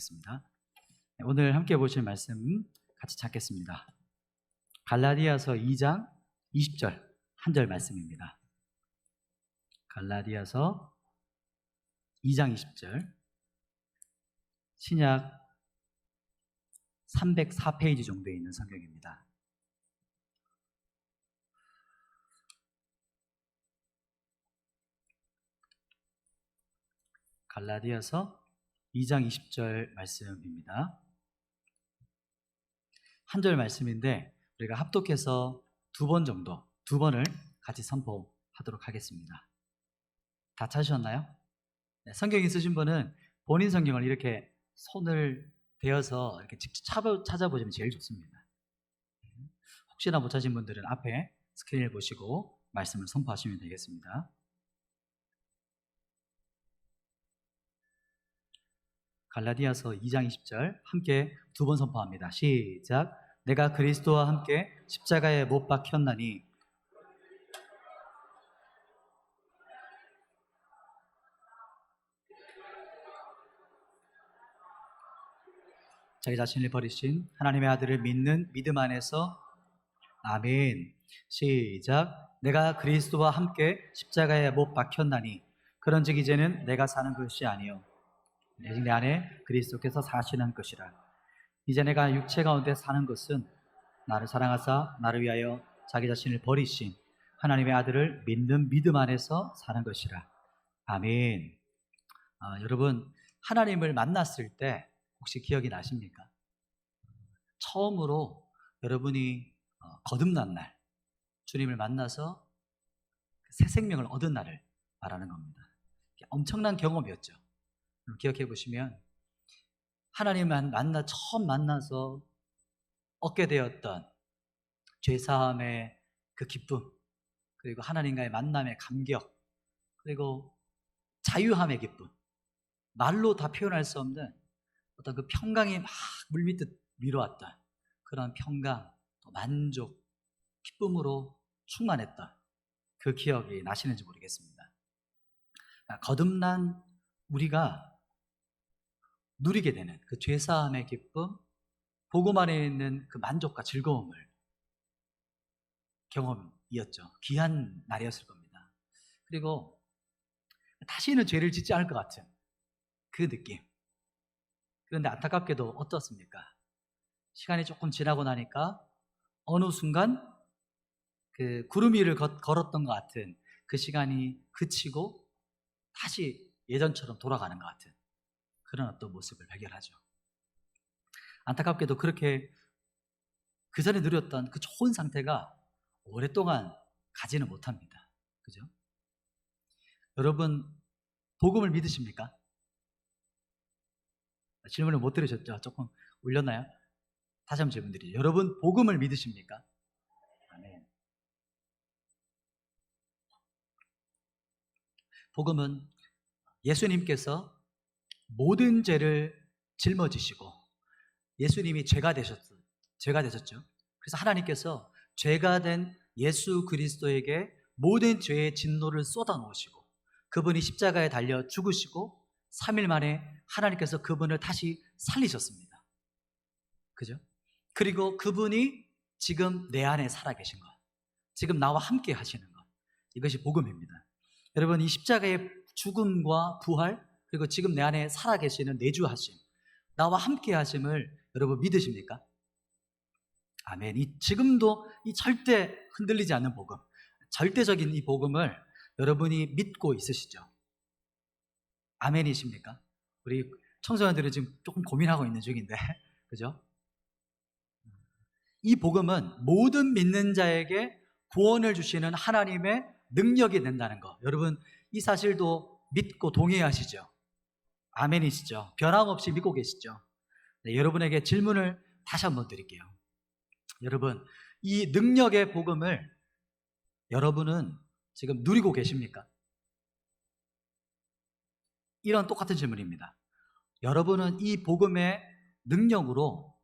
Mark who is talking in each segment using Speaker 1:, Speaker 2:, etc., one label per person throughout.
Speaker 1: 기도하겠습니다. 오늘 함께 보실 말씀 같이 찾겠습니다. 갈라디아서 2장 20절 한 절 말씀입니다. 갈라디아서 2장 20절, 신약 304페이지 정도에 있는 성경입니다. 갈라디아서 2장 20절 말씀입니다. 한 절 말씀인데 우리가 합독해서 두 번을 같이 선포하도록 하겠습니다. 다 찾으셨나요? 네, 성경 있으신 분은 본인 성경을 이렇게 손을 대어서 이렇게 직접 찾아보시면 제일 좋습니다. 혹시나 못 찾으신 분들은 앞에 스크린을 보시고 말씀을 선포하시면 되겠습니다. 갈라디아서 2장 20절 함께 두 번 선포합니다. 시작. 내가 그리스도와 함께 십자가에 못 박혔나니 자기 자신을 버리신 하나님의 아들을 믿는 믿음 안에서 아멘. 시작. 내가 그리스도와 함께 십자가에 못 박혔나니 그런즉 이제는 내가 사는 것이 아니요 내 안에 그리스도께서 사시는 것이라. 이제 내가 육체 가운데 사는 것은 나를 사랑하사 나를 위하여 자기 자신을 버리신 하나님의 아들을 믿는 믿음 안에서 사는 것이라. 아멘. 여러분, 하나님을 만났을 때 혹시 기억이 나십니까? 처음으로 여러분이 거듭난 날, 주님을 만나서 새 생명을 얻은 날을 말하는 겁니다. 엄청난 경험이었죠. 기억해 보시면 하나님을 처음 만나서 얻게 되었던 죄사함의 그 기쁨, 그리고 하나님과의 만남의 감격, 그리고 자유함의 기쁨, 말로 다 표현할 수 없는 어떤 그 평강이 막 물밀듯 밀어왔던 그런 평강, 만족, 기쁨으로 충만했던 그 기억이 나시는지 모르겠습니다. 거듭난 우리가 누리게 되는 그 죄사함의 기쁨, 복음 안에 있는 그 만족과 즐거움을 경험이었죠. 귀한 날이었을 겁니다. 그리고 다시는 죄를 짓지 않을 것 같은 그 느낌. 그런데 안타깝게도 어떻습니까? 시간이 조금 지나고 나니까 어느 순간 그 구름 위를 걸었던 것 같은 그 시간이 그치고 다시 예전처럼 돌아가는 것 같은 그런 어떤 모습을 발견하죠. 안타깝게도 그렇게 그 전에 누렸던 그 좋은 상태가 오랫동안 가지는 못합니다. 그죠? 여러분, 복음을 믿으십니까? 질문을 못 들으셨죠? 조금 울렸나요? 다시 한번 질문 드리죠. 여러분, 복음을 믿으십니까? 아멘. 복음은 예수님께서 모든 죄를 짊어지시고 예수님이 죄가 되셨죠. 그래서 하나님께서 죄가 된 예수 그리스도에게 모든 죄의 진노를 쏟아 놓으시고 그분이 십자가에 달려 죽으시고 3일 만에 하나님께서 그분을 다시 살리셨습니다. 그죠? 그리고 그분이 지금 내 안에 살아계신 것, 지금 나와 함께 하시는 것, 이것이 복음입니다. 여러분, 이 십자가의 죽음과 부활, 그리고 지금 내 안에 살아계시는 내주하심, 나와 함께 하심을 여러분 믿으십니까? 아멘. 지금도 이 절대 흔들리지 않는 복음, 절대적인 이 복음을 여러분이 믿고 있으시죠? 아멘이십니까? 우리 청소년들은 지금 조금 고민하고 있는 중인데 그죠? 이 복음은 모든 믿는 자에게 구원을 주시는 하나님의 능력이 된다는 거, 여러분 이 사실도 믿고 동의하시죠? 아멘이시죠? 변함없이 믿고 계시죠? 네, 여러분에게 질문을 다시 한번 드릴게요. 여러분, 이 능력의 복음을 여러분은 지금 누리고 계십니까? 이런 똑같은 질문입니다. 여러분은 이 복음의 능력으로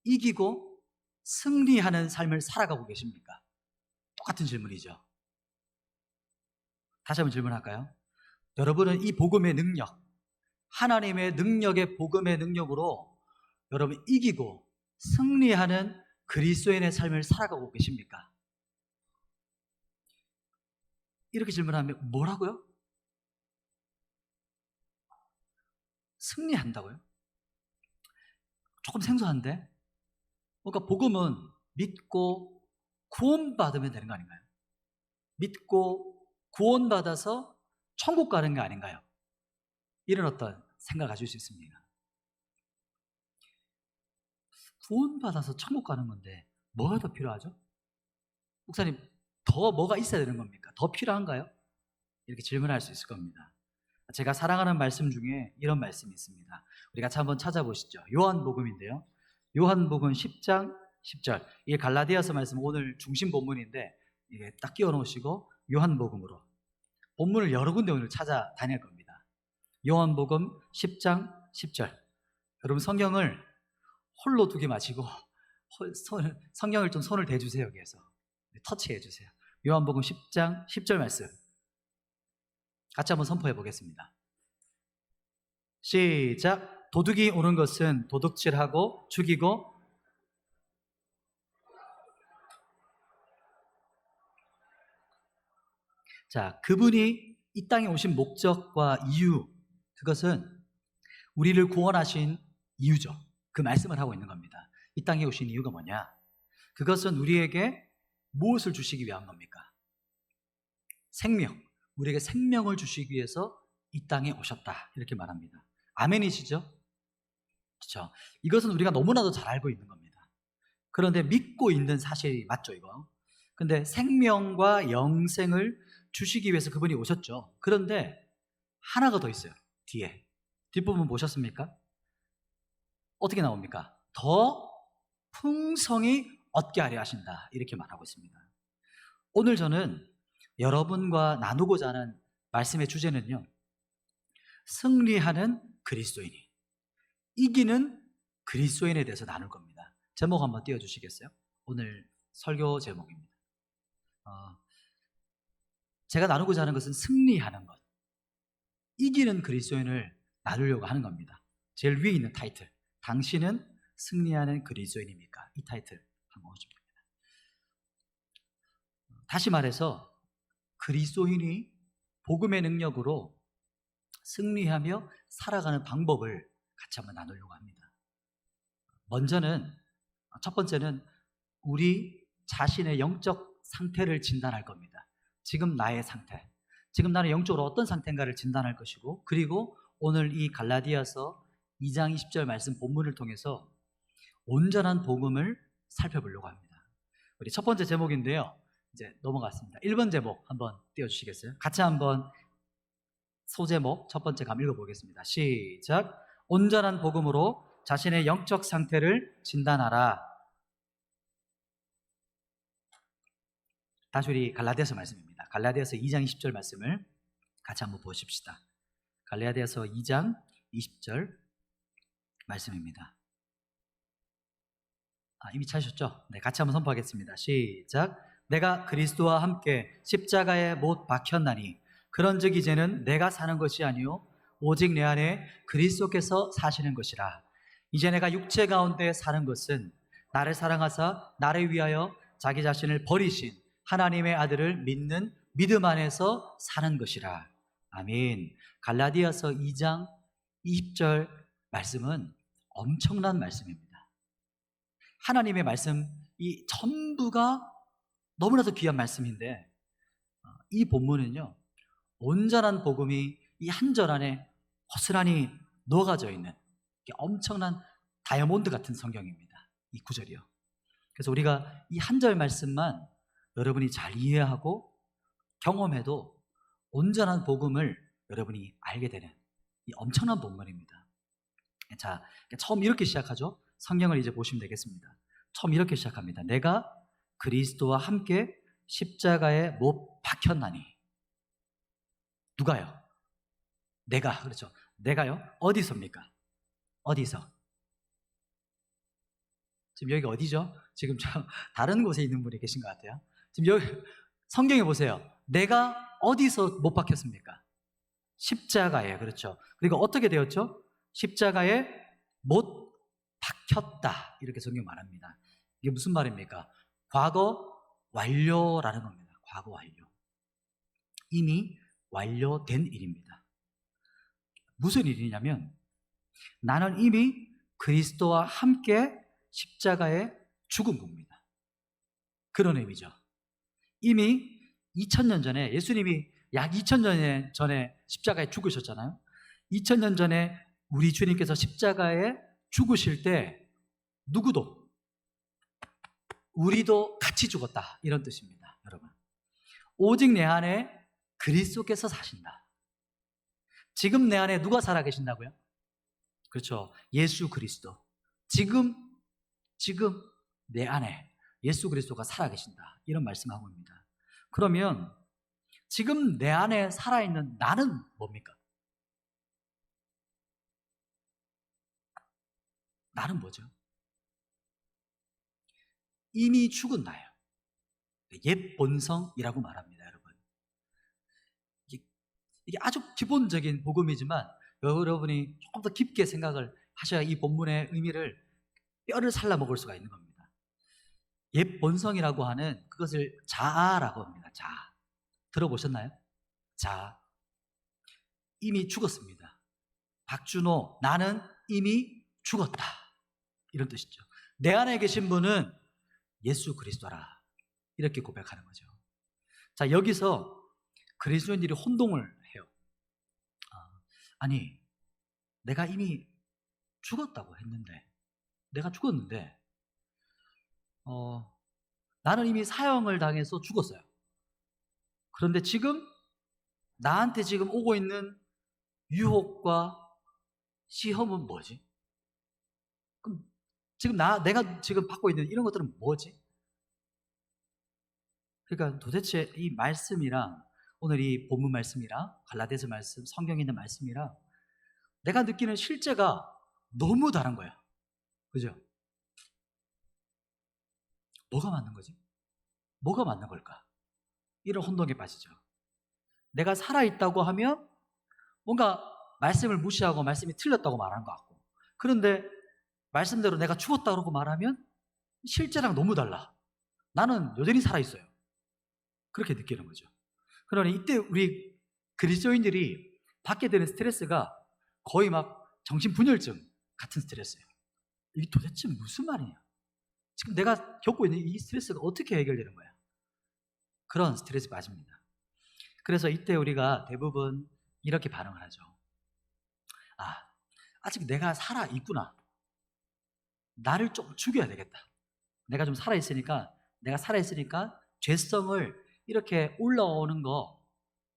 Speaker 1: 이기고 승리하는 삶을 살아가고 계십니까? 똑같은 질문이죠. 다시 한번 질문할까요? 여러분은 이 복음의 능력, 하나님의 능력의 복음의 능력으로 여러분 이기고 승리하는 그리스도인의 삶을 살아가고 계십니까? 이렇게 질문하면 뭐라고요? 승리한다고요? 조금 생소한데? 그러니까 복음은 믿고 구원받으면 되는 거 아닌가요? 믿고 구원받아서 천국 가는 게 아닌가요? 이런 어떤 생각을 가질 수 있습니다. 구원받아서 천국 가는 건데 뭐가 더 필요하죠? 목사님, 더 뭐가 있어야 되는 겁니까? 더 필요한가요? 이렇게 질문할 수 있을 겁니다. 제가 사랑하는 말씀 중에 이런 말씀이 있습니다. 우리 같이 한번 찾아보시죠. 요한복음인데요. 요한복음 10장 10절. 이게 갈라디아서 말씀 오늘 중심 본문인데 이게 딱 끼워 놓으시고 요한복음으로 본문을 여러 군데 오늘 찾아다닐 겁니다. 요한복음 10장 10절. 여러분 성경을 홀로 두지 마시고 성경을 좀 손을 대주세요. 여기에서 터치해 주세요. 요한복음 10장 10절 말씀 같이 한번 선포해 보겠습니다. 시작. 도둑이 오는 것은 도둑질하고 죽이고 자, 그분이 이 땅에 오신 목적과 이유, 그것은 우리를 구원하신 이유죠. 그 말씀을 하고 있는 겁니다. 이 땅에 오신 이유가 뭐냐? 그것은 우리에게 무엇을 주시기 위한 겁니까? 생명. 우리에게 생명을 주시기 위해서 이 땅에 오셨다. 이렇게 말합니다. 아멘이시죠? 그렇죠? 이것은 우리가 너무나도 잘 알고 있는 겁니다. 그런데 믿고 있는 사실이 맞죠, 이거? 근데 생명과 영생을 주시기 위해서 그분이 오셨죠. 그런데 하나가 더 있어요. 뒤에. 뒷부분 보셨습니까? 어떻게 나옵니까? 더 풍성히 얻게 하려 하신다. 이렇게 말하고 있습니다. 오늘 저는 여러분과 나누고자 하는 말씀의 주제는요, 승리하는 그리스도인이, 이기는 그리스도인에 대해서 나눌 겁니다. 제목 한번 띄워주시겠어요? 오늘 설교 제목입니다. 제가 나누고자 하는 것은 승리하는 것, 이기는 그리스도인을 나누려고 하는 겁니다. 제일 위에 있는 타이틀, 당신은 승리하는 그리스도인입니까? 이 타이틀 한번 보십니다. 다시 말해서 그리스도인이 복음의 능력으로 승리하며 살아가는 방법을 같이 한번 나누려고 합니다. 먼저는, 첫 번째는 우리 자신의 영적 상태를 진단할 겁니다. 지금 나의 상태, 지금 나는 영적으로 어떤 상태인가를 진단할 것이고, 그리고 오늘 이 갈라디아서 2장 20절 말씀 본문을 통해서 온전한 복음을 살펴보려고 합니다. 우리 첫 번째 제목인데요, 이제 넘어갔습니다. 1번 제목 한번 띄워주시겠어요? 같이 한번 소제목 첫 번째 감 읽어보겠습니다. 시작. 온전한 복음으로 자신의 영적 상태를 진단하라. 다시 우리 갈라디아서 말씀입니다. 갈라디아서 2장 20절 말씀을 같이 한번 보십시다. 갈라디아서 2장 20절 말씀입니다. 이미 찾으셨죠? 네, 같이 한번 선포하겠습니다. 시작. 내가 그리스도와 함께 십자가에 못 박혔나니 그런즉 이제는 내가 사는 것이 아니요 오직 내 안에 그리스도께서 사시는 것이라. 이제 내가 육체 가운데 사는 것은 나를 사랑하사 나를 위하여 자기 자신을 버리신 하나님의 아들을 믿는 믿음 안에서 사는 것이라. 아멘. 갈라디아서 2장 20절 말씀은 엄청난 말씀입니다. 하나님의 말씀, 이 전부가 너무나도 귀한 말씀인데, 이 본문은요, 온전한 복음이 이 한 절 안에 고스란히 녹아져 있는 엄청난 다이아몬드 같은 성경입니다. 이 구절이요. 그래서 우리가 이 한 절 말씀만 여러분이 잘 이해하고 경험해도 온전한 복음을 여러분이 알게 되는 이 엄청난 본문입니다. 자, 처음 이렇게 시작하죠. 성경을 이제 보시면 되겠습니다. 처음 이렇게 시작합니다. 내가 그리스도와 함께 십자가에 못 박혔나니. 누가요? 내가. 그렇죠. 내가요? 어디서입니까? 어디서? 지금 여기 어디죠? 지금 다른 곳에 있는 분이 계신 것 같아요. 지금 여기 성경에 보세요. 내가 어디서 못 박혔습니까? 십자가에, 그렇죠. 그리고 어떻게 되었죠? 십자가에 못 박혔다. 이렇게 성경 말합니다. 이게 무슨 말입니까? 과거 완료라는 겁니다. 과거 완료. 이미 완료된 일입니다. 무슨 일이냐면 나는 이미 그리스도와 함께 십자가에 죽은 겁니다. 그런 의미죠. 이미 2000년 전에 예수님이 약 2000년 전에 십자가에 죽으셨잖아요. 2000년 전에 우리 주님께서 십자가에 죽으실 때 누구도 우리도 같이 죽었다 이런 뜻입니다. 여러분, 오직 내 안에 그리스도께서 사신다. 지금 내 안에 누가 살아계신다고요? 그렇죠. 예수 그리스도. 지금 내 안에 예수 그리스도가 살아계신다 이런 말씀하고 있습니다. 그러면 지금 내 안에 살아있는 나는 뭡니까? 나는 뭐죠? 이미 죽은 나예요. 옛 본성이라고 말합니다. 여러분, 이게 아주 기본적인 복음이지만 여러분이 조금 더 깊게 생각을 하셔야 이 본문의 의미를 뼈를 살라 먹을 수가 있는 겁니다. 옛 본성이라고 하는 그것을 자아라고 합니다. 자아. 들어보셨나요? 자아. 이미 죽었습니다. 박준호, 나는 이미 죽었다. 이런 뜻이죠. 내 안에 계신 분은 예수 그리스도라. 이렇게 고백하는 거죠. 자, 여기서 그리스도인들이 혼동을 해요. 아니, 내가 이미 죽었다고 했는데, 내가 죽었는데, 나는 이미 사형을 당해서 죽었어요. 그런데 지금 나한테 지금 오고 있는 유혹과 시험은 뭐지? 그럼 지금 내가 지금 받고 있는 이런 것들은 뭐지? 그러니까 도대체 이 말씀이랑 오늘 이 본문 말씀이랑 갈라디아서 말씀, 성경에 있는 말씀이랑 내가 느끼는 실제가 너무 다른 거야. 그죠? 뭐가 맞는 거지? 뭐가 맞는 걸까? 이런 혼동에 빠지죠. 내가 살아있다고 하면 뭔가 말씀을 무시하고 말씀이 틀렸다고 말하는 것 같고, 그런데 말씀대로 내가 죽었다고 말하면 실제랑 너무 달라. 나는 여전히 살아있어요. 그렇게 느끼는 거죠. 그러니 이때 우리 그리스도인들이 받게 되는 스트레스가 거의 막 정신분열증 같은 스트레스예요. 이게 도대체 무슨 말이냐? 지금 내가 겪고 있는 이 스트레스가 어떻게 해결되는 거야? 그런 스트레스 빠집니다. 그래서 이때 우리가 대부분 이렇게 반응을 하죠. 아직 내가 살아있구나. 나를 좀 죽여야 되겠다. 내가 살아있으니까 죄성을 이렇게 올라오는 거,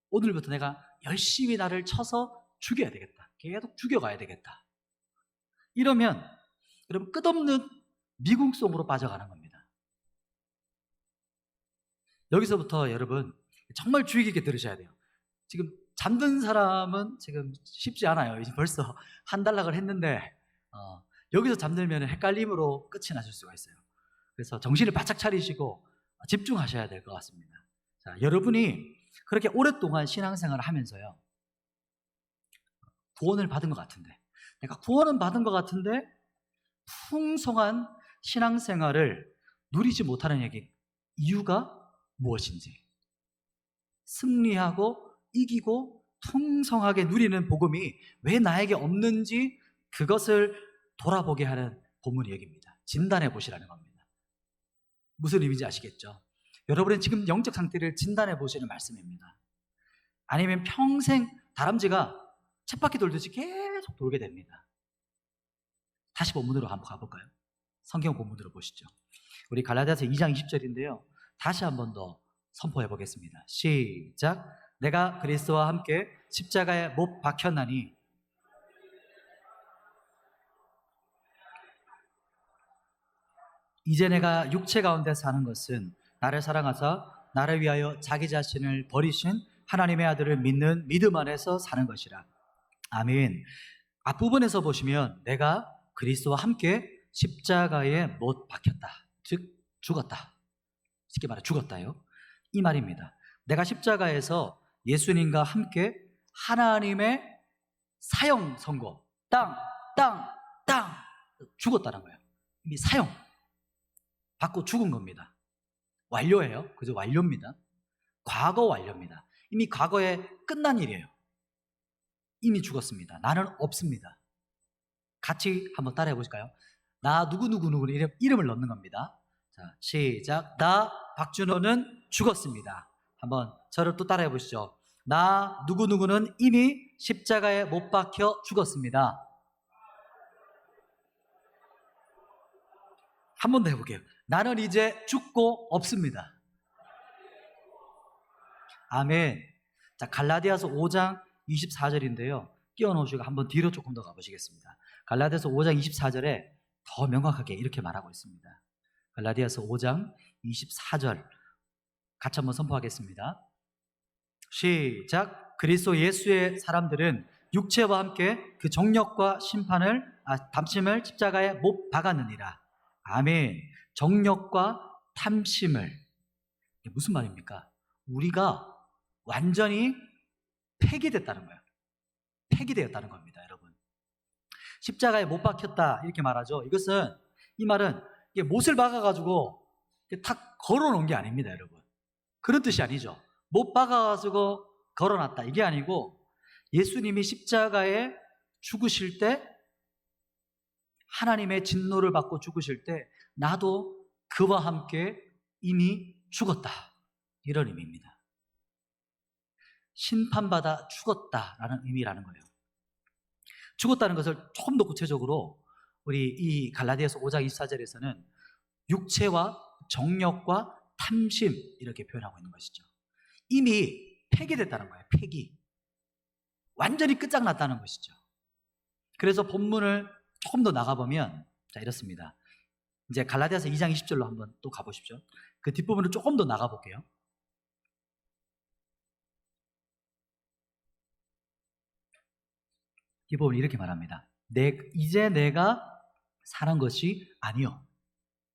Speaker 1: 오늘부터 내가 열심히 나를 쳐서 죽여야 되겠다. 계속 죽여가야 되겠다. 이러면 여러분 끝없는 미궁 속으로 빠져가는 겁니다. 여기서부터 여러분 정말 주의 깊게 들으셔야 돼요. 지금 잠든 사람은 지금 쉽지 않아요. 이제 벌써 한 단락을 했는데 여기서 잠들면 헷갈림으로 끝이 나실 수가 있어요. 그래서 정신을 바짝 차리시고 집중하셔야 될 것 같습니다. 자, 여러분이 그렇게 오랫동안 신앙생활을 하면서요, 구원을 받은 것 같은데, 내가 구원은 받은 것 같은데 풍성한 신앙생활을 누리지 못하는 이유가 무엇인지, 승리하고 이기고 풍성하게 누리는 복음이 왜 나에게 없는지 그것을 돌아보게 하는 본문의 얘기입니다. 진단해 보시라는 겁니다. 무슨 의미인지 아시겠죠? 여러분은 지금 영적 상태를 진단해 보시는 말씀입니다. 아니면 평생 다람쥐가 쳇바퀴 돌듯이 계속 돌게 됩니다. 다시 본문으로 한번 가볼까요? 성경 본문으로 보시죠. 우리 갈라디아서 2장 20절인데요. 다시 한 번 더 선포해 보겠습니다. 시작. 내가 그리스도와 함께 십자가에 못 박혔나니 이제 내가 육체 가운데 사는 것은 나를 사랑하사 나를 위하여 자기 자신을 버리신 하나님의 아들을 믿는 믿음 안에서 사는 것이라. 아멘. 앞부분에서 보시면 내가 그리스도와 함께 십자가에 못 박혔다. 즉 죽었다. 쉽게 말해 죽었다요. 이 말입니다. 내가 십자가에서 예수님과 함께 하나님의 사형 선고, 땅, 땅, 땅 죽었다는 거예요. 이미 사형 받고 죽은 겁니다. 완료예요. 그죠? 완료입니다. 과거 완료입니다. 이미 과거에 끝난 일이에요. 이미 죽었습니다. 나는 없습니다. 같이 한번 따라해 보실까요? 나 누구누구누구 이름을 넣는 겁니다. 자, 시작. 나 박준호는 죽었습니다. 한번 저를 또 따라해 보시죠. 나 누구누구는 이미 십자가에 못 박혀 죽었습니다. 한 번 더 해볼게요. 나는 이제 죽고 없습니다. 아멘. 자, 갈라디아서 5장 24절인데요. 끼워놓으시고 한번 뒤로 조금 더 가보시겠습니다. 갈라디아서 5장 24절에 더 명확하게 이렇게 말하고 있습니다. 갈라디아서 5장 24절 같이 한번 선포하겠습니다. 시작. 그리스도 예수의 사람들은 육체와 함께 그 정욕과 탐심을 십자가에 못 박았느니라. 아멘. 정욕과 탐심을, 이게 무슨 말입니까? 우리가 완전히 폐기됐다는 거예요. 폐기되었다는 겁니다, 여러분. 십자가에 못 박혔다 이렇게 말하죠. 이 말은 이게 못을 박아가지고 탁 걸어놓은 게 아닙니다, 여러분. 그런 뜻이 아니죠. 못 박아가지고 걸어놨다 이게 아니고, 예수님이 십자가에 죽으실 때, 하나님의 진노를 받고 죽으실 때 나도 그와 함께 이미 죽었다, 이런 의미입니다. 심판받아 죽었다라는 의미라는 거예요. 죽었다는 것을 조금 더 구체적으로 우리 이 갈라디아서 5장 24절에서는 육체와 정욕과 탐심 이렇게 표현하고 있는 것이죠. 이미 폐기됐다는 거예요. 폐기. 완전히 끝장났다는 것이죠. 그래서 본문을 조금 더 나가보면 자, 이렇습니다. 이제 갈라디아서 2장 20절로 한번 또 가보십시오. 그 뒷부분을 조금 더 나가볼게요. 이 부분이 이렇게 말합니다. 이제 내가 사는 것이 아니요,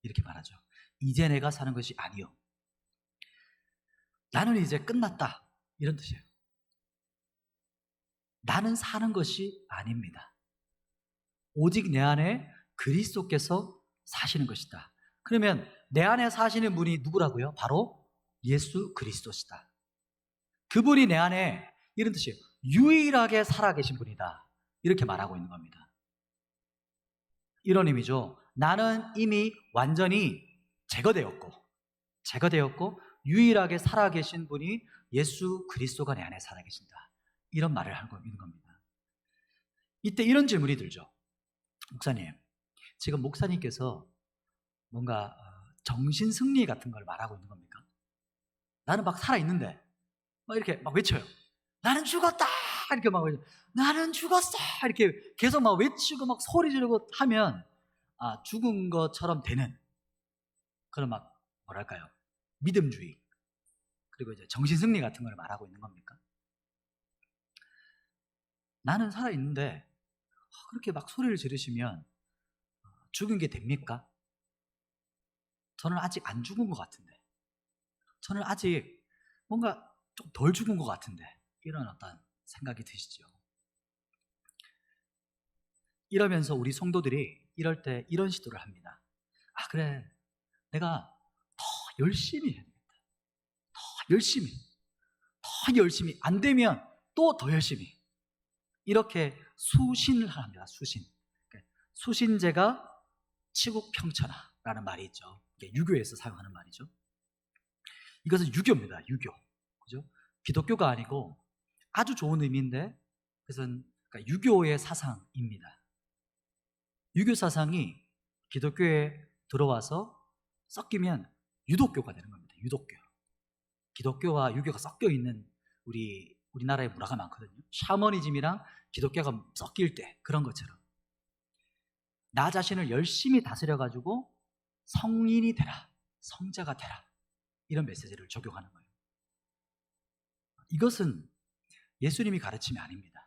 Speaker 1: 이렇게 말하죠. 이제 내가 사는 것이 아니요, 나는 이제 끝났다, 이런 뜻이에요. 나는 사는 것이 아닙니다. 오직 내 안에 그리스도께서 사시는 것이다. 그러면 내 안에 사시는 분이 누구라고요? 바로 예수 그리스도시다. 그분이 내 안에, 이런 뜻이에요. 유일하게 살아계신 분이다, 이렇게 말하고 있는 겁니다. 이런 의미죠. 나는 이미 완전히 제거되었고 유일하게 살아계신 분이 예수 그리스도가 내 안에 살아계신다, 이런 말을 하고 있는 겁니다. 이때 이런 질문이 들죠. 목사님, 지금 목사님께서 뭔가 정신승리 같은 걸 말하고 있는 겁니까? 나는 막 살아있는데 막 이렇게 막 외쳐요. 나는 죽었다, 이렇게 막 외쳐요. 나는 죽었어, 이렇게 계속 막 외치고 막 소리 지르고 하면 죽은 것처럼 되는 그런 막 뭐랄까요, 믿음주의, 그리고 이제 정신승리 같은 걸 말하고 있는 겁니까? 나는 살아있는데 그렇게 막 소리를 지르시면 죽은 게 됩니까? 저는 아직 안 죽은 것 같은데, 저는 아직 뭔가 좀 덜 죽은 것 같은데, 이런 어떤 생각이 드시죠. 이러면서 우리 성도들이 이럴 때 이런 시도를 합니다. 그래, 내가 더 열심히 해야 되겠다, 더 열심히, 안 되면 또 더 열심히, 이렇게 수신을 합니다. 수신제가 치국평천하라는 말이 있죠. 유교에서 사용하는 말이죠. 이것은 유교입니다. 유교. 그죠? 기독교가 아니고 아주 좋은 의미인데, 그것은 그러니까 유교의 사상입니다. 유교 사상이 기독교에 들어와서 섞이면 유독교가 되는 겁니다. 유독교. 기독교와 유교가 섞여 있는 우리나라의 문화가 많거든요. 샤머니즘이랑 기독교가 섞일 때 그런 것처럼 나 자신을 열심히 다스려가지고 성인이 되라, 성자가 되라, 이런 메시지를 적용하는 거예요. 이것은 예수님이 가르침이 아닙니다.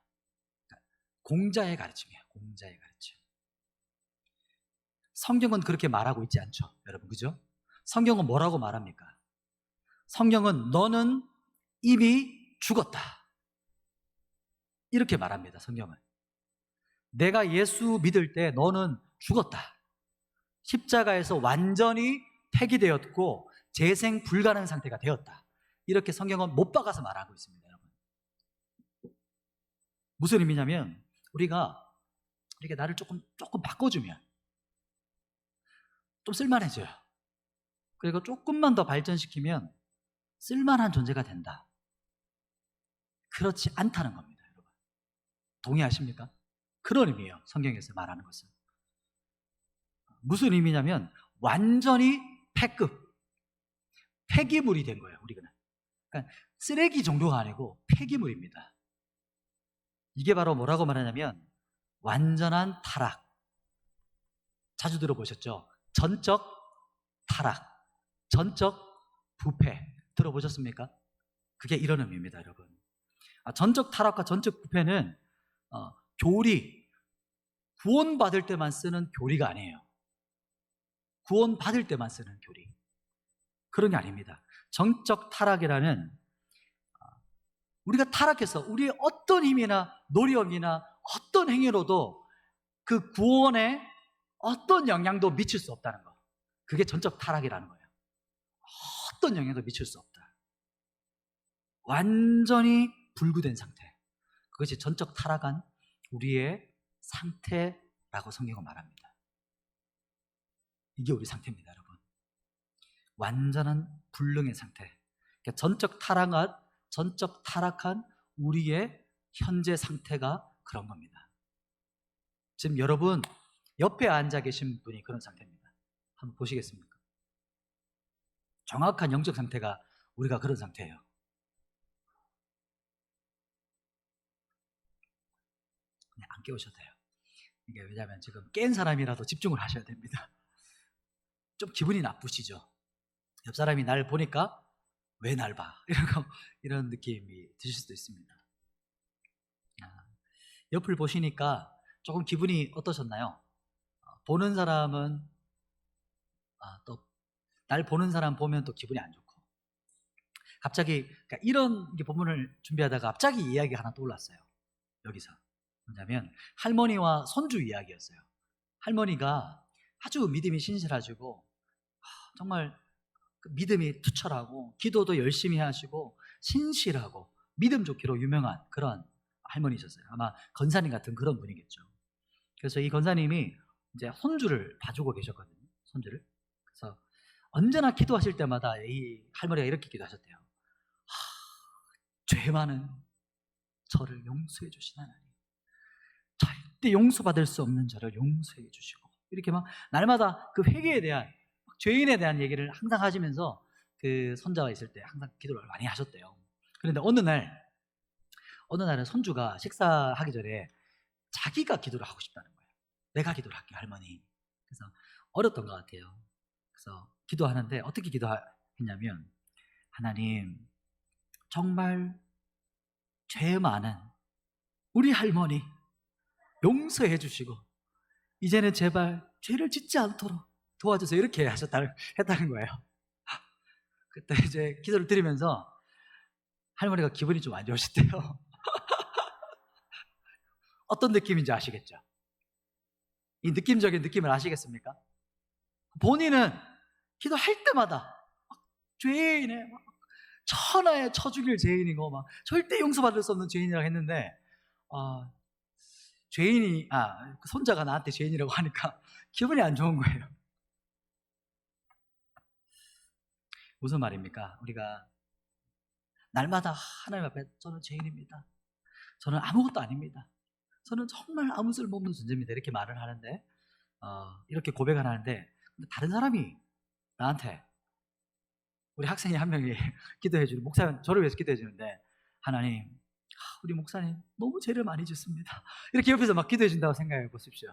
Speaker 1: 공자의 가르침이에요. 공자의 가르침. 성경은 그렇게 말하고 있지 않죠, 여러분, 그죠? 성경은 뭐라고 말합니까? 성경은 너는 이미 죽었다, 이렇게 말합니다. 성경은. 내가 예수 믿을 때 너는 죽었다. 십자가에서 완전히 폐기되었고 재생 불가능 상태가 되었다. 이렇게 성경은 못 박아서 말하고 있습니다. 여러분. 무슨 의미냐면 우리가 이렇게 나를 조금 바꿔주면 좀 쓸만해져요. 그리고 조금만 더 발전시키면 쓸만한 존재가 된다. 그렇지 않다는 겁니다, 여러분. 동의하십니까? 그런 의미예요. 성경에서 말하는 것은. 무슨 의미냐면 완전히 폐급, 폐기물이 된 거예요, 우리가. 그러니까 쓰레기 정도가 아니고 폐기물입니다. 이게 바로 뭐라고 말하냐면 완전한 타락. 자주 들어보셨죠? 전적 타락, 전적 부패. 들어보셨습니까? 그게 이런 의미입니다, 여러분. 전적 타락과 전적 부패는 교리, 구원받을 때만 쓰는 교리가 아니에요. 구원받을 때만 쓰는 교리. 그런 게 아닙니다. 전적 타락이라는 우리가 타락해서 우리의 어떤 힘이나 노력이나 어떤 행위로도 그 구원에 어떤 영향도 미칠 수 없다는 거. 그게 전적 타락이라는 거예요. 어떤 영향도 미칠 수 없다. 완전히 불구된 상태. 그것이 전적 타락한 우리의 상태라고 성경은 말합니다. 이게 우리 상태입니다, 여러분. 완전한 불능의 상태. 그러니까 전적 타락한 우리의 현재 상태가 그런 겁니다. 지금 여러분 옆에 앉아 계신 분이 그런 상태입니다. 한번 보시겠습니까? 정확한 영적 상태가 우리가 그런 상태예요. 그냥 안 깨우셔도 돼요. 이게 왜냐하면 지금 깬 사람이라도 집중을 하셔야 됩니다. 좀 기분이 나쁘시죠? 옆 사람이 날 보니까 왜 날 봐? 이런 느낌이 드실 수도 있습니다. 옆을 보시니까 조금 기분이 어떠셨나요? 보는 사람은 또 날 보는 사람 보면 또 기분이 안 좋고, 갑자기 그러니까 이런 본문을 준비하다가 갑자기 이야기가 하나 떠올랐어요. 여기서 뭐냐면 할머니와 손주 이야기였어요. 할머니가 아주 믿음이 신실하시고 정말 믿음이 투철하고 기도도 열심히 하시고 신실하고 믿음 좋기로 유명한 그런 할머니셨어요. 아마 권사님 같은 그런 분이겠죠. 그래서 이 권사님이 이제 손주를 봐주고 계셨거든요. 손주를. 그래서 언제나 기도하실 때마다 이 할머니가 이렇게 기도하셨대요. 죄 많은 저를 용서해 주신 하나님, 절대 용서받을 수 없는 저를 용서해 주시고, 이렇게 막 날마다 그 회개에 대한, 죄인에 대한 얘기를 항상 하시면서 그 손자가 있을 때 항상 기도를 많이 하셨대요. 그런데 어느 날은 손주가 식사하기 전에 자기가 기도를 하고 싶다는 거예요. 내가 기도를 할게, 할머니. 그래서 어렸던 것 같아요. 그래서 기도하는데 어떻게 기도했냐면, 하나님, 정말 죄 많은 우리 할머니 용서해 주시고 이제는 제발 죄를 짓지 않도록 도와주세요. 이렇게 했다는 거예요. 그때 이제 기도를 드리면서 할머니가 기분이 좀 안 좋으시대요. 어떤 느낌인지 아시겠죠? 이 느낌적인 느낌을 아시겠습니까? 본인은 기도할 때마다 죄인의 천하에 쳐죽일 죄인이고 막 절대 용서받을 수 없는 죄인이라고 했는데, 그 손자가 나한테 죄인이라고 하니까 기분이 안 좋은 거예요. 무슨 말입니까? 우리가 날마다 하나님 앞에 저는 죄인입니다, 저는 아무것도 아닙니다, 저는 정말 아무 쓸모없는 존재입니다, 이렇게 말을 하는데, 이렇게 고백을 하는데, 근데 다른 사람이 나한테, 우리 학생이 한 명이 기도해 주는, 목사님 저를 위해서 기도해 주는데, 하나님, 우리 목사님 너무 죄를 많이 짓습니다, 이렇게 옆에서 막 기도해 준다고 생각해 보십시오.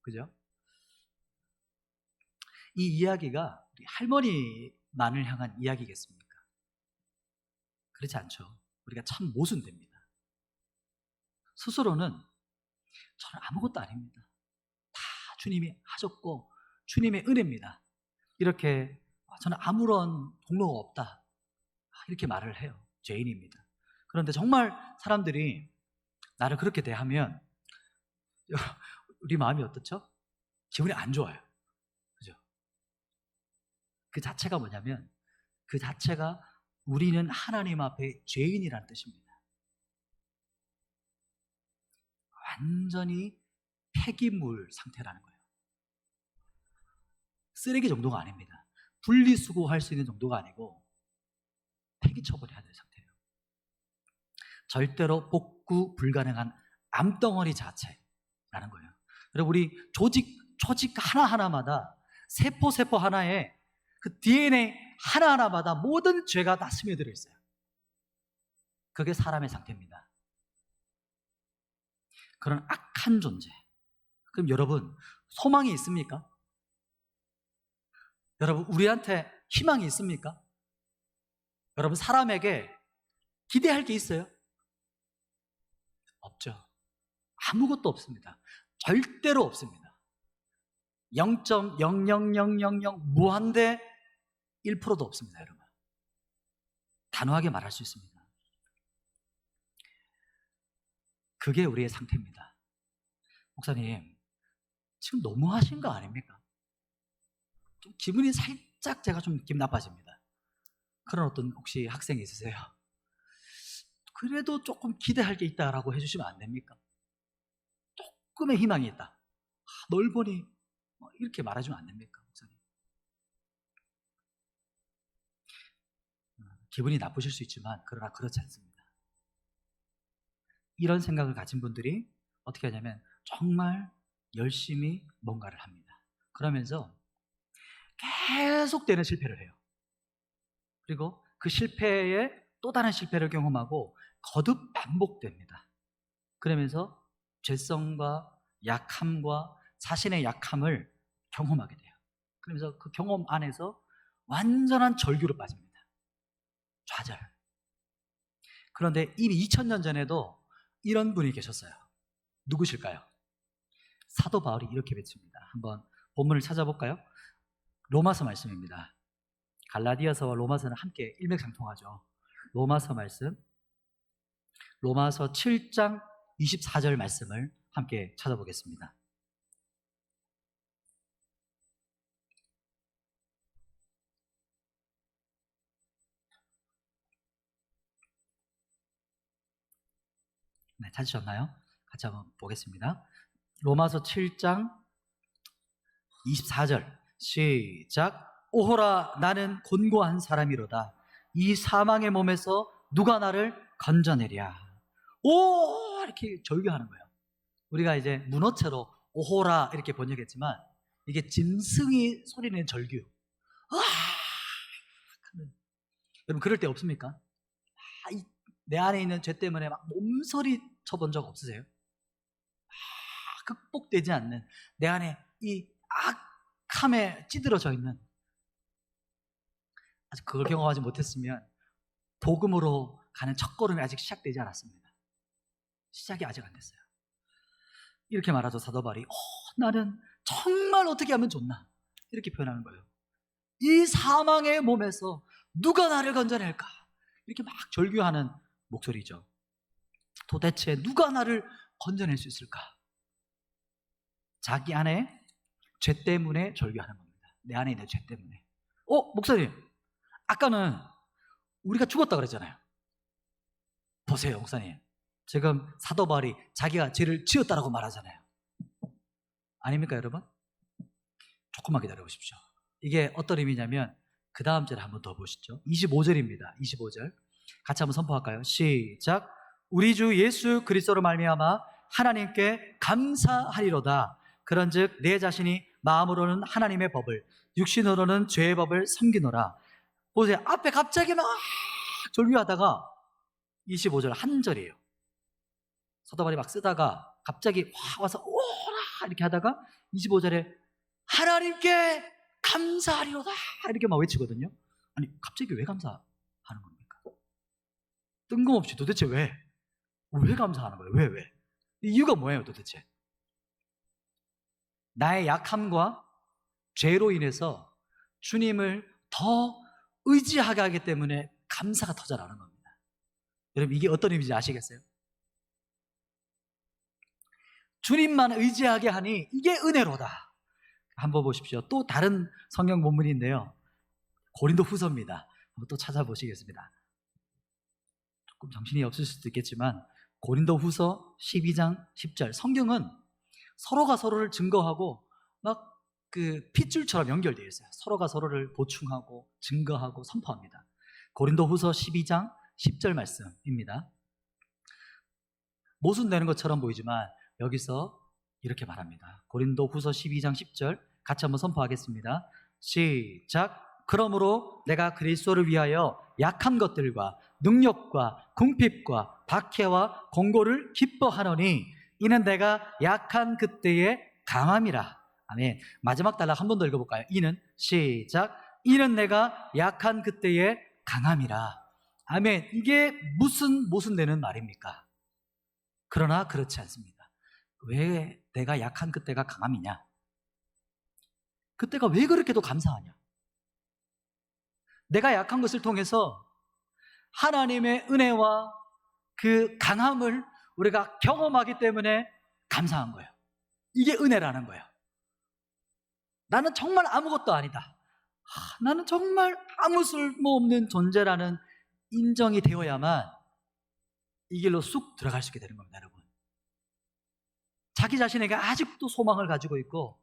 Speaker 1: 그죠? 이 이야기가 우리 할머니만을 향한 이야기겠습니까? 그렇지 않죠. 우리가 참 모순됩니다. 스스로는 저는 아무것도 아닙니다, 다 주님이 하셨고 주님의 은혜입니다, 이렇게 저는 아무런 공로가 없다, 이렇게 말을 해요. 죄인입니다. 그런데 정말 사람들이 나를 그렇게 대하면 우리 마음이 어떻죠? 기분이 안 좋아요. 그죠? 그 자체가 뭐냐면 그 자체가 우리는 하나님 앞에 죄인이라는 뜻입니다. 완전히 폐기물 상태라는 거예요. 쓰레기 정도가 아닙니다. 분리수거할 수 있는 정도가 아니고 폐기 처분해야 될 상태예요. 절대로 복구 불가능한 암덩어리 자체라는 거예요. 여러분, 우리 조직 하나하나마다 세포 하나에 그 DNA 하나하나마다 모든 죄가 다 스며들어 있어요. 그게 사람의 상태입니다. 그런 악한 존재. 그럼 여러분, 소망이 있습니까? 여러분, 우리한테 희망이 있습니까? 여러분, 사람에게 기대할 게 있어요? 없죠. 아무것도 없습니다. 절대로 없습니다. 0.00000 무한대 1%도 없습니다, 여러분. 단호하게 말할 수 있습니다. 그게 우리의 상태입니다. 목사님, 지금 너무하신 거 아닙니까? 좀 기분이 살짝 제가 좀 기분 나빠집니다. 그런 어떤 혹시 학생이 있으세요? 그래도 조금 기대할 게 있다라고 해주시면 안 됩니까? 조금의 희망이 있다. 널 보니 이렇게 말해주면 안 됩니까, 목사님? 기분이 나쁘실 수 있지만 그러나 그렇지 않습니다. 이런 생각을 가진 분들이 어떻게 하냐면 정말 열심히 뭔가를 합니다. 그러면서 계속되는 실패를 해요. 그리고 그 실패에 또 다른 실패를 경험하고 거듭 반복됩니다. 그러면서 죄성과 약함과 자신의 약함을 경험하게 돼요. 그러면서 그 경험 안에서 완전한 절규로 빠집니다. 좌절. 그런데 이미 2000년 전에도 이런 분이 계셨어요. 누구실까요? 사도 바울이 이렇게 외칩니다. 한번 본문을 찾아볼까요? 로마서 말씀입니다. 갈라디아서와 로마서는 함께 일맥상통하죠. 로마서 말씀, 로마서 7장 24절 말씀을 함께 찾아보겠습니다. 네, 찾으셨나요? 같이 한번 보겠습니다. 로마서 7장 24절 시작. 오호라, 나는 곤고한 사람이로다. 이 사망의 몸에서 누가 나를 건져내랴. 오, 이렇게 절규하는 거예요. 우리가 이제 문어체로 오호라 이렇게 번역했지만 이게 짐승이 소리내는 절규. 여러분, 그럴 때 없습니까? 내 안에 있는 죄 때문에 막 몸서리 쳐본 적 없으세요? 극복되지 않는 내 안에 이 악함에 찌들어져 있는, 아직 그걸 경험하지 못했으면 복음으로 가는 첫걸음이 아직 시작되지 않았습니다. 시작이 아직 안 됐어요. 이렇게 말하죠, 사도 바울이. 나는 정말 어떻게 하면 좋나, 이렇게 표현하는 거예요. 이 사망의 몸에서 누가 나를 건져낼까, 이렇게 막 절규하는 목소리죠. 도대체 누가 나를 건져낼 수 있을까? 자기 안에 죄 때문에 절규하는 겁니다. 내 안에 있는 죄 때문에. 목사님, 아까는 우리가 죽었다 그랬잖아요. 보세요, 목사님. 지금 사도 바울이 자기가 죄를 지었다라고 말하잖아요. 아닙니까, 여러분? 조금만 기다려 보십시오. 이게 어떤 의미냐면 그 다음 절을 한번 더 보시죠. 25절입니다. 25절 같이 한번 선포할까요? 시작. 우리 주 예수 그리스도로 말미암아 하나님께 감사하리로다. 그런즉 내 자신이 마음으로는 하나님의 법을, 육신으로는 죄의 법을 섬기노라. 보세요, 앞에 갑자기 막 절규하다가 25절 한 절이에요. 사도 바울이 막 쓰다가 갑자기 확 와서 오라 이렇게 하다가 25절에 하나님께 감사하리로다 이렇게 막 외치거든요. 아니, 갑자기 왜 감사하는 겁니까? 뜬금없이 도대체 왜 감사하는 거예요? 왜? 이유가 뭐예요, 도대체? 나의 약함과 죄로 인해서 주님을 더 의지하게 하기 때문에 감사가 터져나오는 겁니다. 여러분, 이게 어떤 의미인지 아시겠어요? 주님만 의지하게 하니 이게 은혜로다. 한번 보십시오. 또 다른 성경 본문인데요, 고린도 후서입니다. 한번 또 찾아보시겠습니다. 조금 정신이 없을 수도 있겠지만 고린도 후서 12장 10절. 성경은 서로가 서로를 증거하고 막 그 핏줄처럼 연결되어 있어요. 서로가 서로를 보충하고 증거하고 선포합니다. 고린도 후서 12장 10절 말씀입니다. 모순되는 것처럼 보이지만 여기서 이렇게 말합니다. 고린도 후서 12장 10절 같이 한번 선포하겠습니다. 시작. 그러므로 내가 그리스도를 위하여 약한 것들과 능력과 궁핍과 박해와 공고를 기뻐하노니 이는 내가 약한 그때의 강함이라. 아멘. 마지막 단락 한 번 더 읽어볼까요? 이는 시작. 이는 내가 약한 그때의 강함이라. 아멘. 이게 무슨 모순되는 말입니까? 그러나 그렇지 않습니다. 왜 내가 약한 그때가 강함이냐? 그때가 왜 그렇게도 감사하냐? 내가 약한 것을 통해서 하나님의 은혜와 그 강함을 우리가 경험하기 때문에 감사한 거예요. 이게 은혜라는 거예요. 나는 정말 아무것도 아니다. 나는 정말 아무 쓸모없는 존재라는 인정이 되어야만 이 길로 쑥 들어갈 수 있게 되는 겁니다, 여러분. 자기 자신에게 아직도 소망을 가지고 있고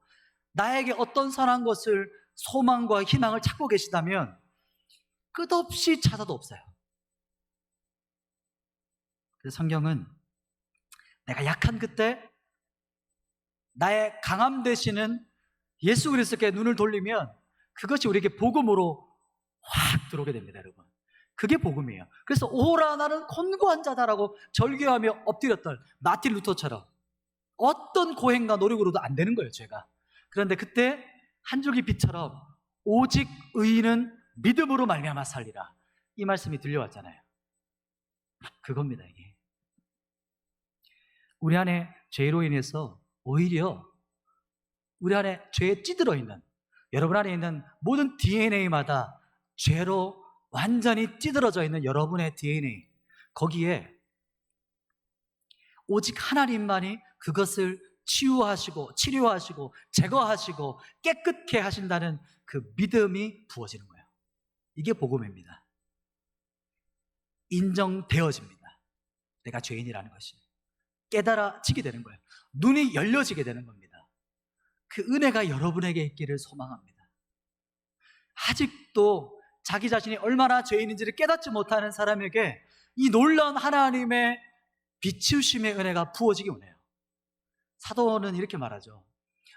Speaker 1: 나에게 어떤 선한 것을 소망과 희망을 찾고 계시다면 끝없이 찾아도 없어요. 그래서 성경은 내가 약한 그때 나의 강함 되시는 예수 그리스도께 눈을 돌리면 그것이 우리에게 복음으로 확 들어오게 됩니다, 여러분. 그게 복음이에요. 그래서 오라 나는 곤고한 자다라고 절규하며 엎드렸던 마틴 루터처럼 어떤 고행과 노력으로도 안 되는 거예요, 죄가. 그런데 그때 한 줄기 빛처럼 오직 의인은 믿음으로 말미암아 살리라, 이 말씀이 들려왔잖아요. 그겁니다, 이게. 우리 안에 죄로 인해서 오히려 우리 안에 죄에 찌들어 있는, 여러분 안에 있는 모든 DNA마다 죄로 완전히 찌들어져 있는 여러분의 DNA, 거기에 오직 하나님만이 그것을 치유하시고 치료하시고 제거하시고 깨끗게 하신다는 그 믿음이 부어지는 거예요. 이게 복음입니다. 인정되어집니다. 내가 죄인이라는 것이 깨달아지게 되는 거예요. 눈이 열려지게 되는 겁니다. 그 은혜가 여러분에게 있기를 소망합니다. 아직도 자기 자신이 얼마나 죄인인지를 깨닫지 못하는 사람에게 이 놀라운 하나님의 비추심의 은혜가 부어지기 원해요. 사도는 이렇게 말하죠.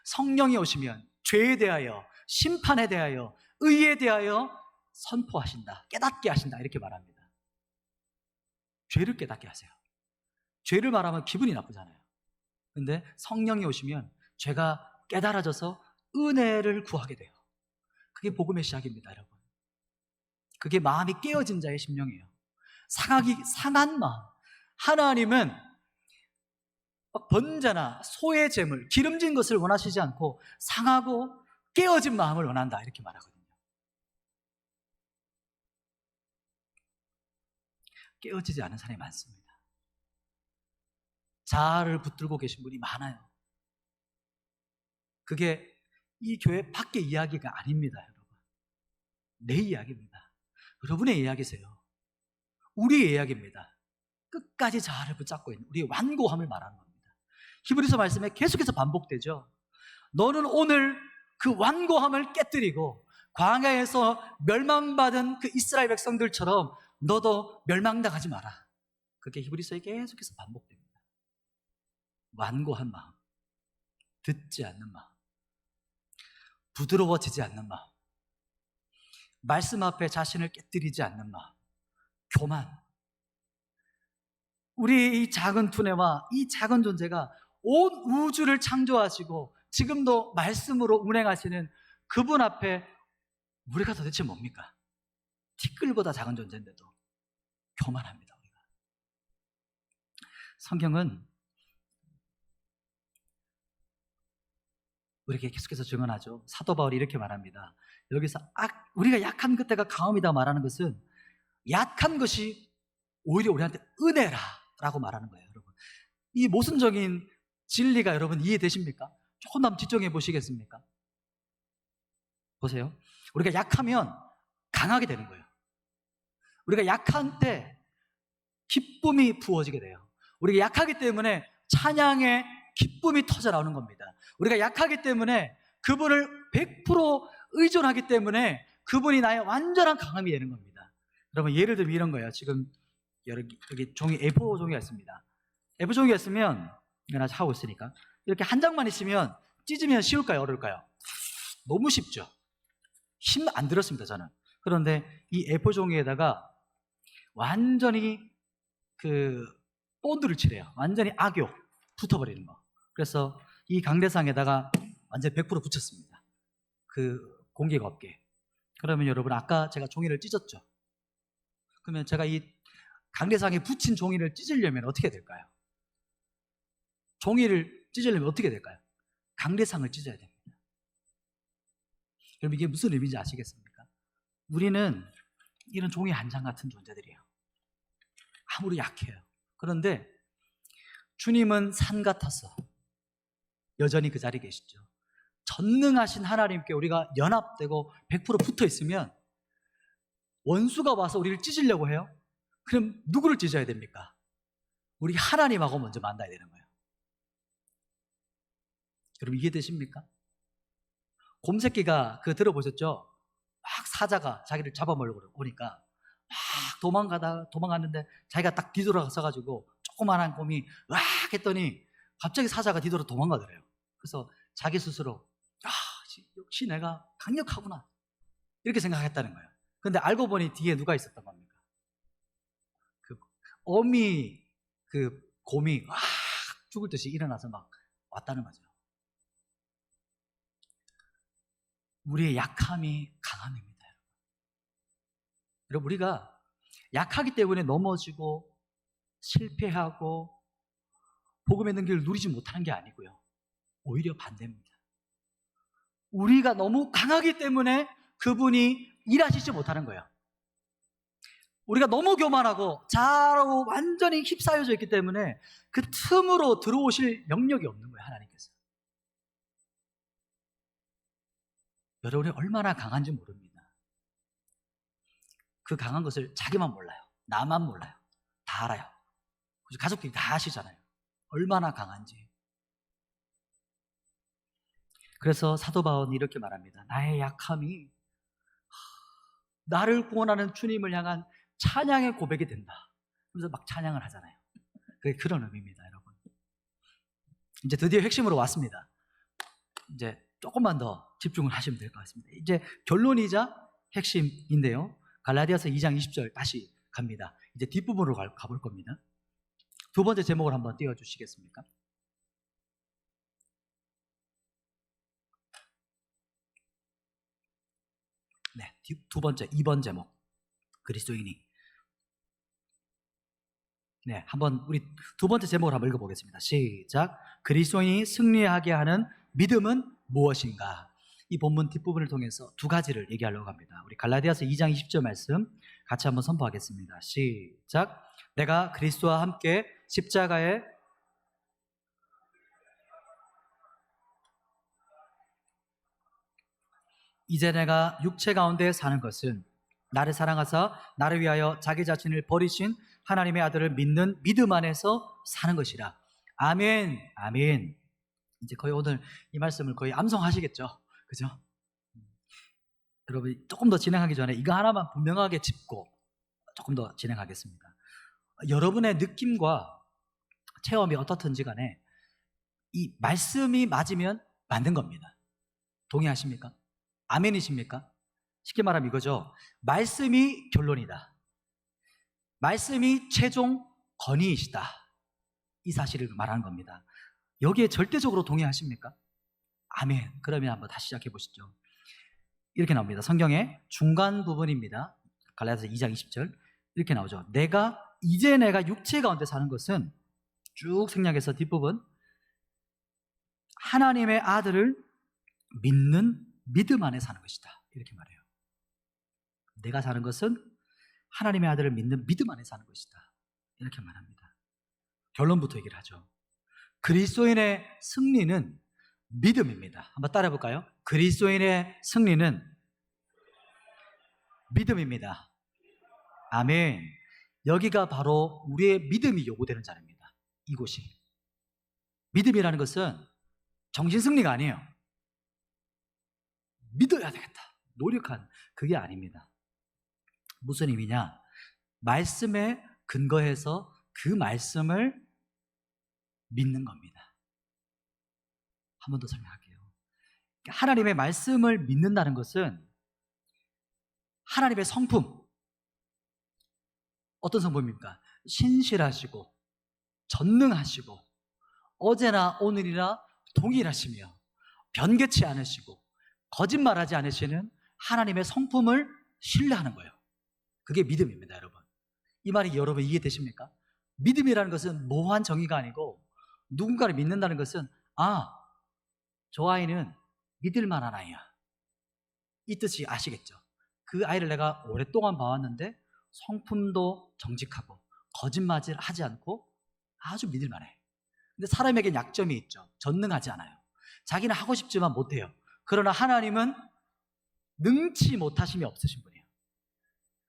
Speaker 1: 성령이 오시면 죄에 대하여, 심판에 대하여, 의에 대하여 선포하신다, 깨닫게 하신다, 이렇게 말합니다. 죄를 깨닫게 하세요. 죄를 말하면 기분이 나쁘잖아요. 근데 성령이 오시면 죄가 깨달아져서 은혜를 구하게 돼요. 그게 복음의 시작입니다, 여러분. 그게 마음이 깨어진 자의 심령이에요. 상한 마음. 하나님은 번제나 소의 제물, 기름진 것을 원하시지 않고 상하고 깨어진 마음을 원한다, 이렇게 말하거든요. 깨어지지 않은 사람이 많습니다. 자아를 붙들고 계신 분이 많아요. 그게 이 교회 밖의 이야기가 아닙니다, 여러분. 내 이야기입니다. 여러분의 이야기세요. 우리의 이야기입니다. 끝까지 자아를 붙잡고 있는 우리의 완고함을 말하는 겁니다. 히브리서 말씀에 계속해서 반복되죠. 너는 오늘 그 완고함을 깨뜨리고 광야에서 멸망받은 그 이스라엘 백성들처럼 너도 멸망당하지 마라. 그게 히브리서에 계속해서 반복됩니다. 완고한 마음, 듣지 않는 마음, 부드러워지지 않는 마음, 말씀 앞에 자신을 깨뜨리지 않는 마음, 교만. 우리 이 작은 두뇌와 이 작은 존재가 온 우주를 창조하시고 지금도 말씀으로 운행하시는 그분 앞에 우리가 도대체 뭡니까? 티끌보다 작은 존재인데도 교만합니다, 우리가. 성경은 우리에게 계속해서 증언하죠. 사도 바울이 이렇게 말합니다. 여기서 우리가 약한 그때가 강함이다 말하는 것은 약한 것이 오히려 우리한테 은혜라 라고 말하는 거예요, 여러분. 이 모순적인 진리가 여러분 이해되십니까? 조금 더 집중해 보시겠습니까? 보세요. 우리가 약하면 강하게 되는 거예요. 우리가 약한 때 기쁨이 부어지게 돼요. 우리가 약하기 때문에 찬양의 기쁨이 터져 나오는 겁니다. 우리가 약하기 때문에 그분을 100% 의존하기 때문에 그분이 나의 완전한 강함이 되는 겁니다. 여러분, 예를 들면 이런 거예요. 지금 여기 종이 A4 종이가 있습니다. A4 종이가 있으면 이거 하고 있으니까 이렇게 한 장만 있으면 찢으면 쉬울까요? 어려울까요? 너무 쉽죠. 힘 안 들었습니다, 저는. 그런데 이 A4 종이에다가 완전히 그 본드를 칠해요. 완전히 악교 붙어버리는 거. 그래서 이 강대상에다가 완전 100% 붙였습니다. 그 공기가 없게. 그러면 여러분, 아까 제가 종이를 찢었죠. 그러면 제가 이 강대상에 붙인 종이를 찢으려면 어떻게 될까요? 종이를 찢으려면 어떻게 될까요? 강대상을 찢어야 됩니다. 여러분, 이게 무슨 의미인지 아시겠습니까? 우리는 이런 종이 한 장 같은 존재들이에요. 아무리 약해요. 그런데 주님은 산 같아서 여전히 그 자리에 계시죠. 전능하신 하나님께 우리가 연합되고 100% 붙어 있으면 원수가 와서 우리를 찢으려고 해요. 그럼 누구를 찢어야 됩니까? 우리 하나님하고 먼저 만나야 되는 거예요. 여러분, 이해되십니까? 곰새끼가 그거 들어보셨죠? 막 사자가 자기를 잡아먹으려고 오니까 막 도망갔는데 자기가 딱 뒤돌아서 가지고 조그만한 곰이 와 했더니 갑자기 사자가 뒤돌아 도망가더래요. 그래서 자기 스스로 역시 내가 강력하구나 이렇게 생각했다는 거예요. 근데 알고 보니 뒤에 누가 있었던 겁니까? 그 어미 그 곰이 와 죽을 듯이 일어나서 막 왔다는 거죠. 우리의 약함이 강함입니다. 여러분, 우리가 약하기 때문에 넘어지고 실패하고 복음의 능력을 누리지 못하는 게 아니고요. 오히려 반대입니다. 우리가 너무 강하기 때문에 그분이 일하시지 못하는 거예요. 우리가 너무 교만하고 잘하고 완전히 휩싸여져 있기 때문에 그 틈으로 들어오실 영역이 없는 거예요, 하나님께서. 여러분이 얼마나 강한지 모릅니다. 그 강한 것을 자기만 몰라요. 나만 몰라요. 다 알아요. 가족들이 다 아시잖아요. 얼마나 강한지. 그래서 사도 바울은 이렇게 말합니다. 나의 약함이 나를 구원하는 주님을 향한 찬양의 고백이 된다. 그래서 막 찬양을 하잖아요. 그게 그런 의미입니다, 여러분. 이제 드디어 핵심으로 왔습니다. 이제 조금만 더 집중을 하시면 될 것 같습니다. 이제 결론이자 핵심인데요. 갈라디아서 2장 20절 다시 갑니다. 이제 뒷부분으로 가볼 겁니다. 두 번째 제목을 한번 띄워주시겠습니까? 네, 두 번째, 2번 제목. 그리스도인이. 네, 한번 우리 두 번째 제목을 한번 읽어보겠습니다. 시작. 그리스도인이 승리하게 하는 믿음은 무엇인가? 이 본문 뒷부분을 통해서 두 가지를 얘기하려고 합니다. 우리 갈라디아서 2장 20절 말씀 같이 한번 선포하겠습니다. 시작. 내가 그리스도와 함께 십자가에 이제 내가 육체 가운데 사는 것은 나를 사랑하사 나를 위하여 자기 자신을 버리신 하나님의 아들을 믿는 믿음 안에서 사는 것이라. 아멘, 아멘. 이제 거의 오늘 이 말씀을 거의 암송하시겠죠? 그죠? 여러분, 조금 더 진행하기 전에 이거 하나만 분명하게 짚고 조금 더 진행하겠습니다. 여러분의 느낌과 체험이 어떻든지 간에 이 말씀이 맞으면 맞는 겁니다. 동의하십니까? 아멘이십니까? 쉽게 말하면 이거죠. 말씀이 결론이다. 말씀이 최종 권위이시다. 이 사실을 말하는 겁니다. 여기에 절대적으로 동의하십니까? 아멘. 그러면 한번 다시 시작해 보시죠. 이렇게 나옵니다. 성경의 중간 부분입니다. 갈라디아서 2장 20절 이렇게 나오죠. 이제 내가 육체 가운데 사는 것은 쭉 생략해서 뒷부분 하나님의 아들을 믿는 믿음 안에 사는 것이다. 이렇게 말해요. 내가 사는 것은 하나님의 아들을 믿는 믿음 안에 사는 것이다. 이렇게 말합니다. 결론부터 얘기를 하죠. 그리스도인의 승리는 믿음입니다. 한번 따라해 볼까요? 그리스도인의 승리는 믿음입니다. 아멘. 여기가 바로 우리의 믿음이 요구되는 자리입니다. 이곳이. 믿음이라는 것은 정신승리가 아니에요. 믿어야 되겠다. 노력한 그게 아닙니다. 무슨 의미냐? 말씀에 근거해서 그 말씀을 믿는 겁니다. 한 번 더 설명할게요. 하나님의 말씀을 믿는다는 것은 하나님의 성품, 어떤 성품입니까? 신실하시고 전능하시고 어제나 오늘이나 동일하시며 변개치 않으시고 거짓말하지 않으시는 하나님의 성품을 신뢰하는 거예요. 그게 믿음입니다, 여러분. 이 말이 여러분 이해되십니까? 믿음이라는 것은 모호한 정의가 아니고 누군가를 믿는다는 것은 저 아이는 믿을 만한 아이야, 이 뜻이 아시겠죠? 그 아이를 내가 오랫동안 봐왔는데 성품도 정직하고 거짓말을 하지 않고 아주 믿을 만해. 근데 사람에겐 약점이 있죠. 전능하지 않아요. 자기는 하고 싶지만 못해요. 그러나 하나님은 능치 못하심이 없으신 분이에요.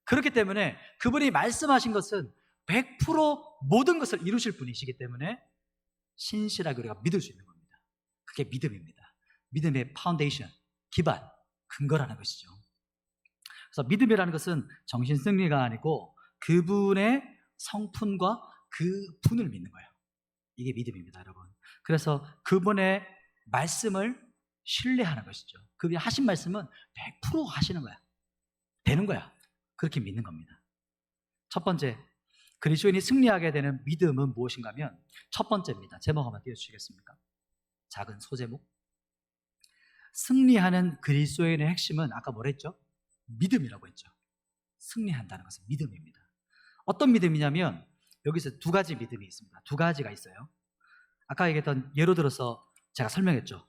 Speaker 1: 그렇기 때문에 그분이 말씀하신 것은 100% 모든 것을 이루실 분이시기 때문에 신실하게 우리가 믿을 수 있는 겁니다. 그게 믿음입니다. 믿음의 파운데이션, 기반, 근거라는 것이죠. 그래서 믿음이라는 것은 정신승리가 아니고 그분의 성품과 그분을 믿는 거예요. 이게 믿음입니다, 여러분. 그래서 그분의 말씀을 신뢰하는 것이죠. 그분이 하신 말씀은 100% 하시는 거야. 되는 거야. 그렇게 믿는 겁니다. 첫 번째, 그리스도인이 승리하게 되는 믿음은 무엇인가 하면 첫 번째입니다. 제목 한번 띄워주시겠습니까? 작은 소제목. 승리하는 그리스도인의 핵심은 아까 뭐랬죠? 믿음이라고 했죠. 승리한다는 것은 믿음입니다. 어떤 믿음이냐면 여기서 두 가지 믿음이 있습니다. 두 가지가 있어요. 아까 얘기했던 예로 들어서 제가 설명했죠.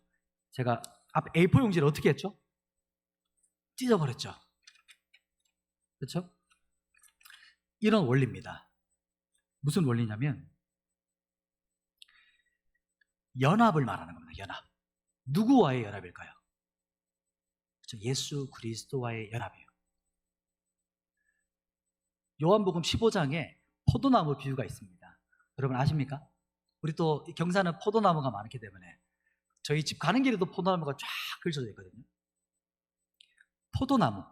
Speaker 1: 제가 앞 A4 용지를 어떻게 했죠? 찢어버렸죠. 그렇죠? 이런 원리입니다. 무슨 원리냐면 연합을 말하는 겁니다. 연합. 누구와의 연합일까요? 그렇죠? 예수 그리스도와의 연합이에요. 요한복음 15장에 포도나무 비유가 있습니다. 여러분 아십니까? 우리 또 경사는 포도나무가 많기 때문에 저희 집 가는 길에도 포도나무가 쫙 걸쳐져 있거든요. 포도나무.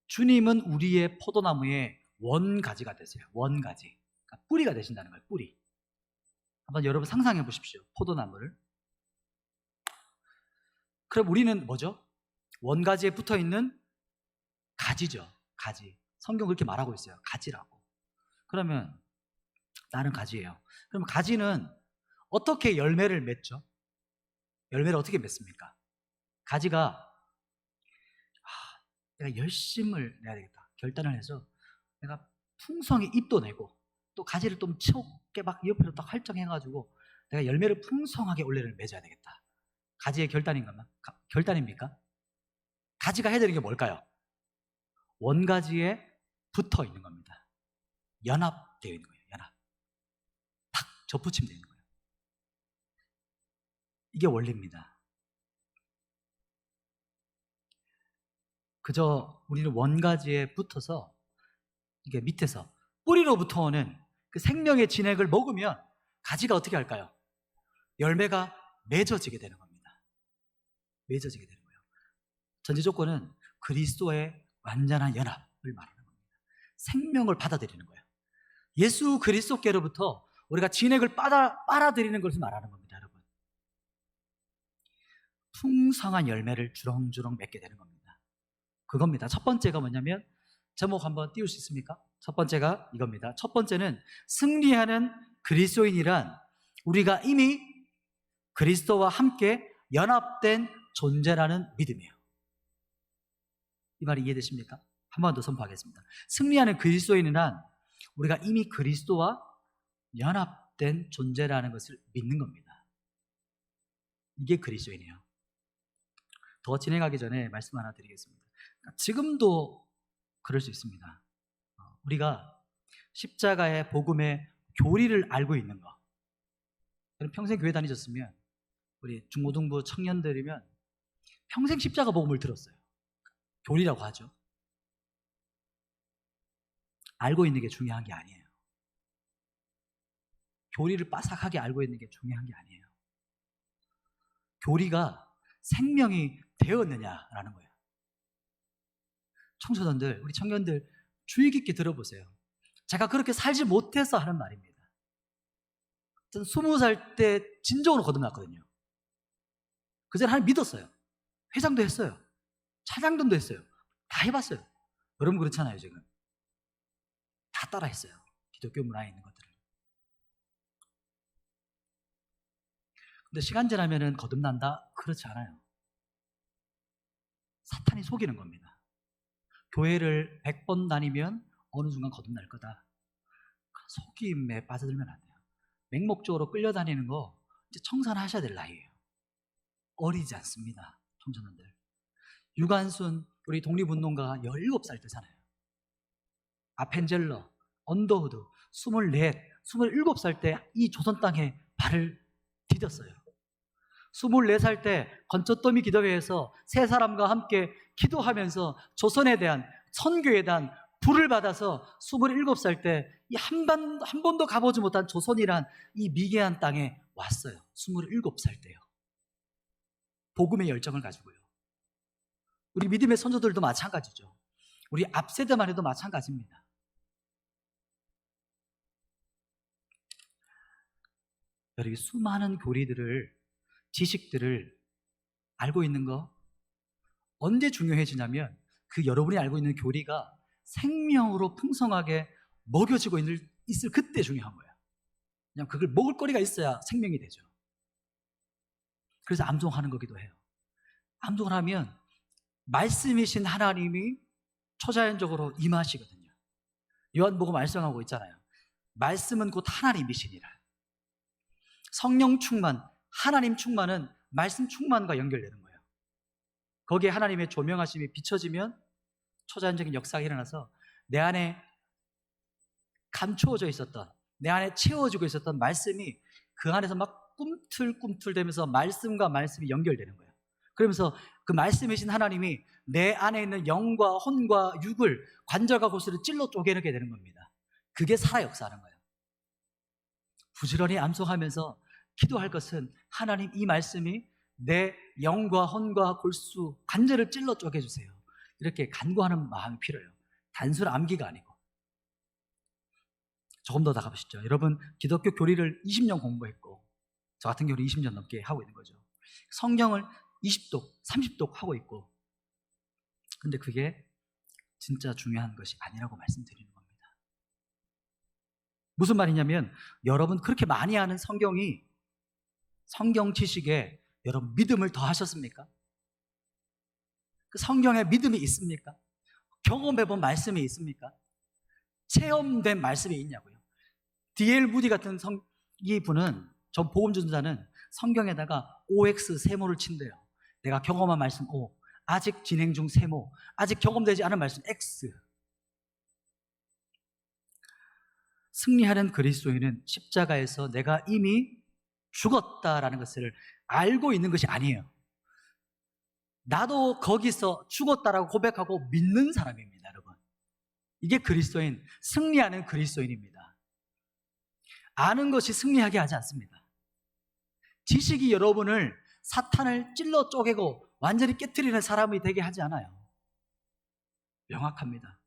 Speaker 1: 주님은 우리의 포도나무의 원가지가 되세요. 원가지. 그러니까 뿌리가 되신다는 거예요. 뿌리. 한번 여러분 상상해 보십시오. 포도나무를. 그럼 우리는 뭐죠? 원가지에 붙어 있는 가지죠. 가지. 성경 그렇게 말하고 있어요. 가지라고. 그러면 나는 가지예요. 그럼 가지는 어떻게 열매를 맺죠? 열매를 어떻게 맺습니까? 가지가 내가 열심을 내야 되겠다. 결단을 해서 내가 풍성히 잎도 내고 또 가지를 좀 치우게 막 옆으로 딱 활정해가지고 내가 열매를 풍성하게 올해를 맺어야 되겠다. 가지의 결단입니까? 가지가 해야 되는 게 뭘까요? 원가지에 붙어 있는 겁니다. 연합되어 있는 거예요. 연합. 탁 접붙임되어 있는 거예요. 이게 원리입니다. 그저 우리는 원가지에 붙어서 이게 밑에서 뿌리로부터 오는 그 생명의 진액을 먹으면 가지가 어떻게 할까요? 열매가 맺어지게 되는 겁니다. 맺어지게 되는 거예요. 전제 조건은 그리스도의 완전한 연합을 말하는 겁니다. 생명을 받아들이는 거예요. 예수 그리스도께로부터 우리가 진액을 빨아들이는 것을 말하는 겁니다, 여러분. 풍성한 열매를 주렁주렁 맺게 되는 겁니다. 그겁니다. 첫 번째가 뭐냐면 제목 한번 띄울 수 있습니까? 첫 번째가 이겁니다. 첫 번째는 승리하는 그리스도인이란 우리가 이미 그리스도와 함께 연합된 존재라는 믿음이에요. 이 말이 이해되십니까? 한 번 더 선포하겠습니다. 승리하는 그리스도인이란 우리가 이미 그리스도와 연합된 존재라는 것을 믿는 겁니다. 이게 그리스도인이에요. 더 진행하기 전에 말씀 하나 드리겠습니다. 지금도 그럴 수 있습니다. 우리가 십자가의 복음의 교리를 알고 있는 거. 여러분 평생 교회 다니셨으면, 우리 중고등부 청년들이면 평생 십자가 복음을 들었어요. 교리라고 하죠. 알고 있는 게 중요한 게 아니에요. 교리를 빠삭하게 알고 있는 게 중요한 게 아니에요. 교리가 생명이 되었느냐라는 거예요. 청소년들, 우리 청년들 주의 깊게 들어보세요. 제가 그렇게 살지 못해서 하는 말입니다. 저는 20살 때 진정으로 거듭났거든요. 그전에 하나님 믿었어요. 회장도 했어요. 차장전도 했어요. 다 해봤어요. 여러분 그렇잖아요. 지금 다 따라 했어요. 기독교 문화에 있는 것들을. 근데 시간 지나면은 거듭난다? 그렇지 않아요. 사탄이 속이는 겁니다. 교회를 100번 다니면 어느 순간 거듭날 거다. 속임에 빠져들면 안 돼요. 맹목적으로 끌려다니는 거 이제 청산하셔야 될 나이예요. 어리지 않습니다. 청소년들. 유관순, 우리 독립운동가가 17살 때잖아요. 아펜젤러, 언더우드 24, 27살 때 이 조선 땅에 발을 디뎠어요. 24살 때 건초더미 기도회에서 세 사람과 함께 기도하면서 조선에 대한, 선교에 대한 불을 받아서 27살 때 이 한 번도 가보지 못한 조선이란 이 미개한 땅에 왔어요. 27살 때요. 복음의 열정을 가지고요. 우리 믿음의 선조들도 마찬가지죠. 우리 앞세대만 해도 마찬가지입니다. 여러분, 수많은 교리들을, 지식들을 알고 있는 거 언제 중요해지냐면, 그 여러분이 알고 있는 교리가 생명으로 풍성하게 먹여지고 있을 그때 중요한 거예요. 그냥 그걸 먹을 거리가 있어야 생명이 되죠. 그래서 암송하는 거기도 해요. 암송을 하면 말씀이신 하나님이 초자연적으로 임하시거든요. 요한복음 말씀하고 있잖아요. 말씀은 곧 하나님이시니라. 성령 충만, 하나님 충만은 말씀 충만과 연결되는 거예요. 거기에 하나님의 조명하심이 비춰지면 초자연적인 역사가 일어나서 내 안에 감추어져 있었던, 내 안에 채워지고 있었던 말씀이 그 안에서 막 꿈틀꿈틀대면서 말씀과 말씀이 연결되는 거예요. 그러면서 그 말씀이신 하나님이 내 안에 있는 영과 혼과 육을, 관절과 골수를 찔러 쪼개게 되는 겁니다. 그게 살아 역사하는 거예요. 부지런히 암송하면서 기도할 것은, 하나님 이 말씀이 내 영과 혼과 골수, 관절을 찔러 쪼개주세요. 이렇게 간구하는 마음이 필요해요. 단순한 암기가 아니고. 조금 더 나가보시죠. 여러분, 기독교 교리를 20년 공부했고, 저 같은 경우는 20년 넘게 하고 있는 거죠. 성경을 20독, 30독 하고 있고, 근데 그게 진짜 중요한 것이 아니라고 말씀드리는 겁니다. 무슨 말이냐면, 여러분 그렇게 많이 아는 성경이 성경 지식에 여러분 믿음을 더하셨습니까? 그 성경에 믿음이 있습니까? 경험해본 말씀이 있습니까? 체험된 말씀이 있냐고요. D.L. 무디 같은 이분은, 전 복음 전도자는 성경에다가 OX 세모를 친대요. 내가 경험한 말씀 O, 아직 진행 중 세모, 아직 경험되지 않은 말씀 X. 승리하는 그리스도인은 십자가에서 내가 이미 죽었다라는 것을 알고 있는 것이 아니에요. 나도 거기서 죽었다라고 고백하고 믿는 사람입니다, 여러분. 이게 그리스도인, 승리하는 그리스도인입니다. 아는 것이 승리하게 하지 않습니다. 지식이 여러분을, 사탄을 찔러 쪼개고 완전히 깨트리는 사람이 되게 하지 않아요. 명확합니다.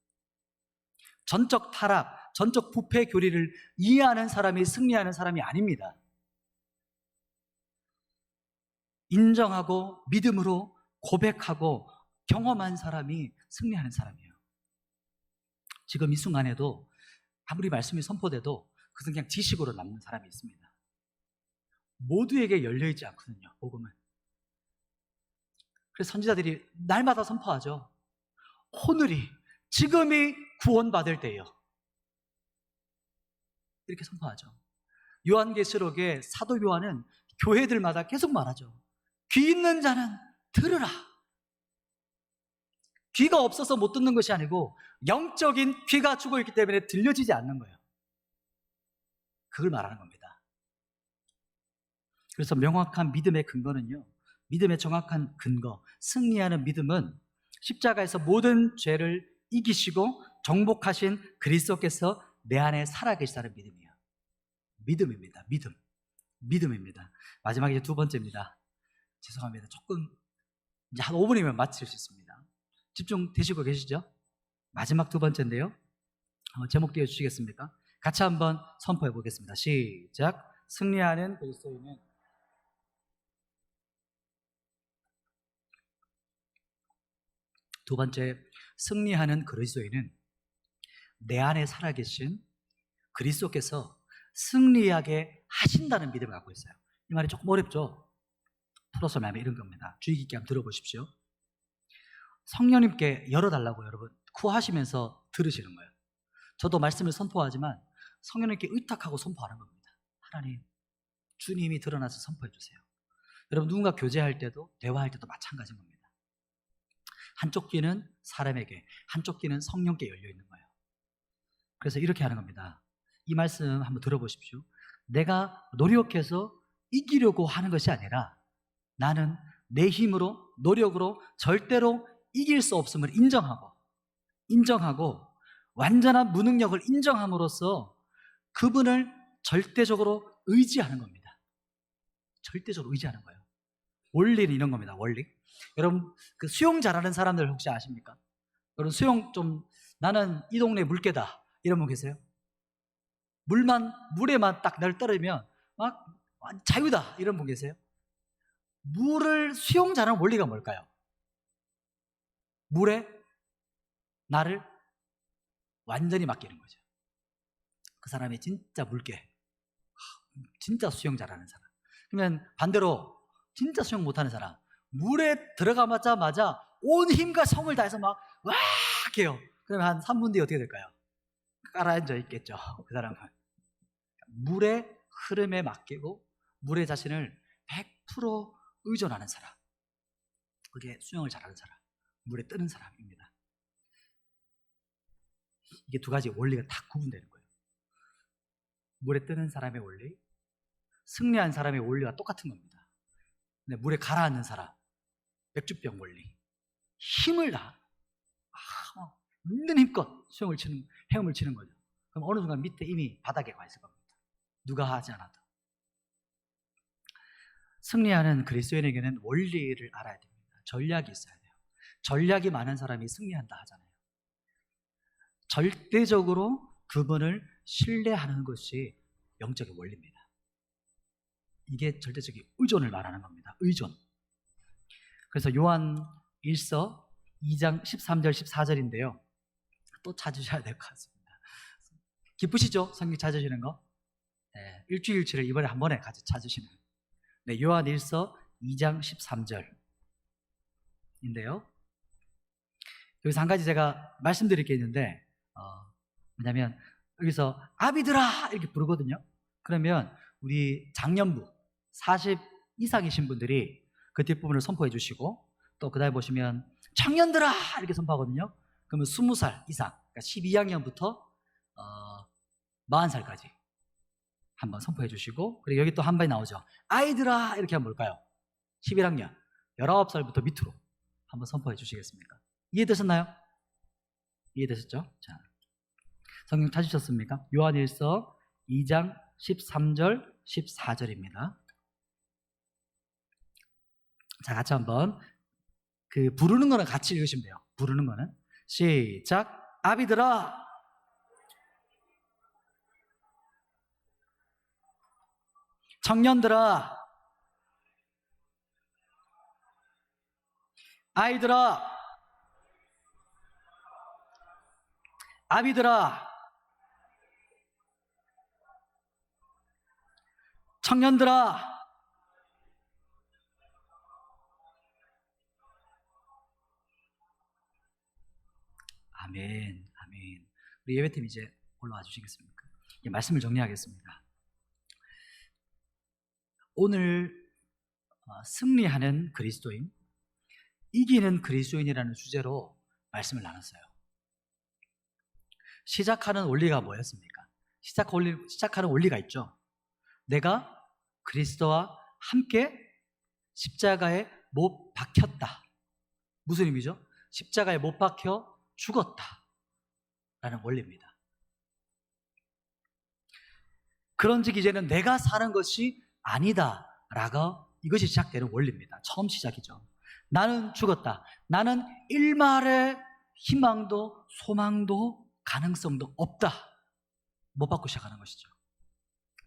Speaker 1: 전적 타락, 전적 부패 교리를 이해하는 사람이 승리하는 사람이 아닙니다. 인정하고 믿음으로 고백하고 경험한 사람이 승리하는 사람이에요. 지금 이 순간에도 아무리 말씀이 선포돼도 그것은 그냥 지식으로 남는 사람이 있습니다. 모두에게 열려있지 않거든요, 복음은. 그래서 선지자들이 날마다 선포하죠. 오늘이, 지금이 구원받을 때예요. 이렇게 선포하죠. 요한계시록에 사도 요한은 교회들마다 계속 말하죠. 귀 있는 자는 들으라. 귀가 없어서 못 듣는 것이 아니고 영적인 귀가 죽어있기 때문에 들려지지 않는 거예요. 그걸 말하는 겁니다. 그래서 명확한 믿음의 근거는요, 믿음의 정확한 근거, 승리하는 믿음은 십자가에서 모든 죄를 이기시고 정복하신 그리스도께서 내 안에 살아계시다는 믿음이에요. 믿음입니다. 믿음입니다. 마지막에 두 번째입니다. 죄송합니다. 조금 이제 한 5분이면 마칠 수 있습니다. 집중되시고 계시죠? 마지막 두 번째인데요. 제목 띄워주시겠습니까? 같이 한번 선포해 보겠습니다. 시작. 승리하는 그리스도인은 두 번째, 승리하는 그리스도인은 내 안에 살아계신 그리스도께서 승리하게 하신다는 믿음을 갖고 있어요. 이 말이 조금 어렵죠? 풀어서 말하면 이런 겁니다. 주의 깊게 한번 들어보십시오. 성령님께 열어달라고 여러분 구하시면서 들으시는 거예요. 저도 말씀을 선포하지만 성령님께 의탁하고 선포하는 겁니다. 하나님, 주님이 드러나서 선포해 주세요. 여러분 누군가 교제할 때도 대화할 때도 마찬가지인 겁니다. 한쪽 귀는 사람에게, 한쪽 귀는 성령께 열려 있는 거예요. 그래서 이렇게 하는 겁니다. 이 말씀 한번 들어보십시오. 내가 노력해서 이기려고 하는 것이 아니라 나는 내 힘으로, 노력으로 절대로 이길 수 없음을 인정하고 완전한 무능력을 인정함으로써 그분을 절대적으로 의지하는 겁니다. 절대적으로 의지하는 거예요. 원리는 이런 겁니다. 원리. 여러분 그 수영 잘하는 사람들 혹시 아십니까? 여러분 수영 좀, 나는 이 동네 물개다 이런 분 계세요? 물에만 딱 날 떨어지면 막 자유다 이런 분 계세요? 물을 수영 잘하는 원리가 뭘까요? 물에 나를 완전히 맡기는 거죠. 그 사람이 진짜 물개, 진짜 수영 잘하는 사람. 그러면 반대로 진짜 수영 못하는 사람, 물에 들어가자마자 온 힘과 성을 다해서 막 와 해요. 그러면 한 3분 뒤에 어떻게 될까요? 깔아앉아 있겠죠. 그 사람은 물의 흐름에 맡기고 물의 자신을 100% 의존하는 사람, 그게 수영을 잘하는 사람, 물에 뜨는 사람입니다. 이게 두 가지 원리가 다 구분되는 거예요. 물에 뜨는 사람의 원리, 승리한 사람의 원리가 똑같은 겁니다. 근데 물에 가라앉는 사람, 맥주병 원리, 힘을 다 있는 힘껏 헤엄을 치는 거죠. 그럼 어느 순간 밑에 이미 바닥에 가 있을 겁니다. 누가 하지 않아도. 승리하는 그리스도인에게는 원리를 알아야 됩니다. 전략이 있어야 돼요. 전략이 많은 사람이 승리한다 하잖아요. 절대적으로 그분을 신뢰하는 것이 영적인 원리입니다. 이게 절대적인 의존을 말하는 겁니다. 의존. 그래서 요한 1서 2장 13절 14절인데요. 또 찾으셔야 될 것 같습니다. 기쁘시죠? 성경 찾으시는 거? 네, 일주일치를 이번에 한 번에 같이 찾으시는. 네, 요한 1서 2장 13절인데요. 여기서 한 가지 제가 말씀드릴 게 있는데, 뭐냐면 여기서 아비들아 이렇게 부르거든요. 그러면 우리 장년부 40 이상이신 분들이 그 뒷부분을 선포해 주시고, 또 그 다음에 보시면 청년들아 이렇게 선포하거든요. 그러면 20살 이상, 그러니까 12학년부터 40살까지 한번 선포해 주시고, 그리고 여기 또 한 번이 나오죠. 아이들아 이렇게 하면 뭘까요? 11학년 19살부터 밑으로 한번 선포해 주시겠습니까? 이해되셨나요? 이해되셨죠? 자, 성경 찾으셨습니까? 요한일서 2장 13절 14절입니다. 자, 같이 한번 그 부르는 거는 같이 읽으시면 돼요. 부르는 거는 시작. 아비들아 청년들아 아이들아 아비들아 청년들아. 아멘, 아멘. 우리 예배팀 이제 올라와 주시겠습니까? 예, 말씀을 정리하겠습니다. 오늘 승리하는 그리스도인, 이기는 그리스도인이라는 주제로 말씀을 나눴어요. 시작하는 원리가 뭐였습니까? 시작하는 원리가 있죠. 내가 그리스도와 함께 십자가에 못 박혔다. 무슨 의미죠? 십자가에 못 박혀 죽었다 라는 원리입니다. 그런즉 이제는 내가 사는 것이 아니다 라고, 이것이 시작되는 원리입니다. 처음 시작이죠. 나는 죽었다. 나는 일말의 희망도 소망도 가능성도 없다. 못 받고 시작하는 것이죠.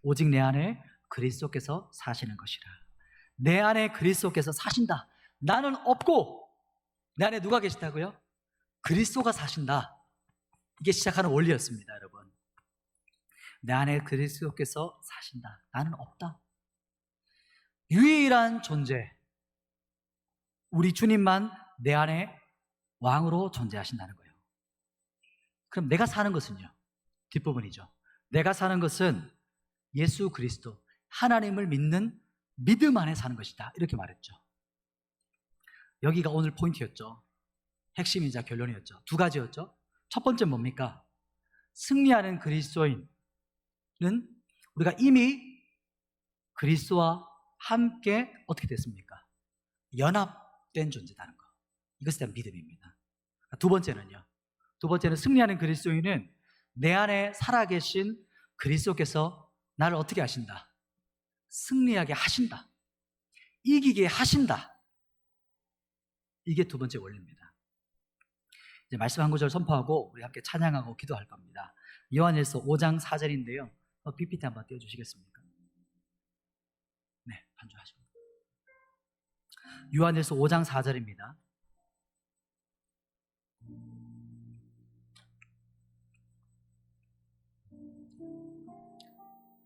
Speaker 1: 오직 내 안에 그리스도께서 사시는 것이라. 내 안에 그리스도께서 사신다. 나는 없고 내 안에 누가 계시다고요? 그리스도가 사신다. 이게 시작하는 원리였습니다, 여러분. 내 안에 그리스도께서 사신다. 나는 없다. 유일한 존재, 우리 주님만 내 안에 왕으로 존재하신다는 거예요. 그럼 내가 사는 것은요? 뒷부분이죠. 내가 사는 것은 예수 그리스도, 하나님을 믿는 믿음 안에 사는 것이다. 이렇게 말했죠. 여기가 오늘 포인트였죠. 핵심이자 결론이었죠. 두 가지였죠. 첫 번째 뭡니까? 승리하는 그리스도인은 우리가 이미 그리스도와 함께 어떻게 됐습니까? 연합된 존재다는 거. 이것에 대한 믿음입니다. 두 번째는요. 두 번째는 승리하는 그리스도인은 내 안에 살아계신 그리스도께서 나를 어떻게 하신다? 승리하게 하신다. 이기게 하신다. 이게 두 번째 원리입니다. 이제 말씀 한 구절 선포하고 우리 함께 찬양하고 기도할 겁니다. 요한일서 5장 4절인데요. PPT 한번 띄워주시겠습니까? 네, 반주하시고. 요한일서 5장 4절입니다.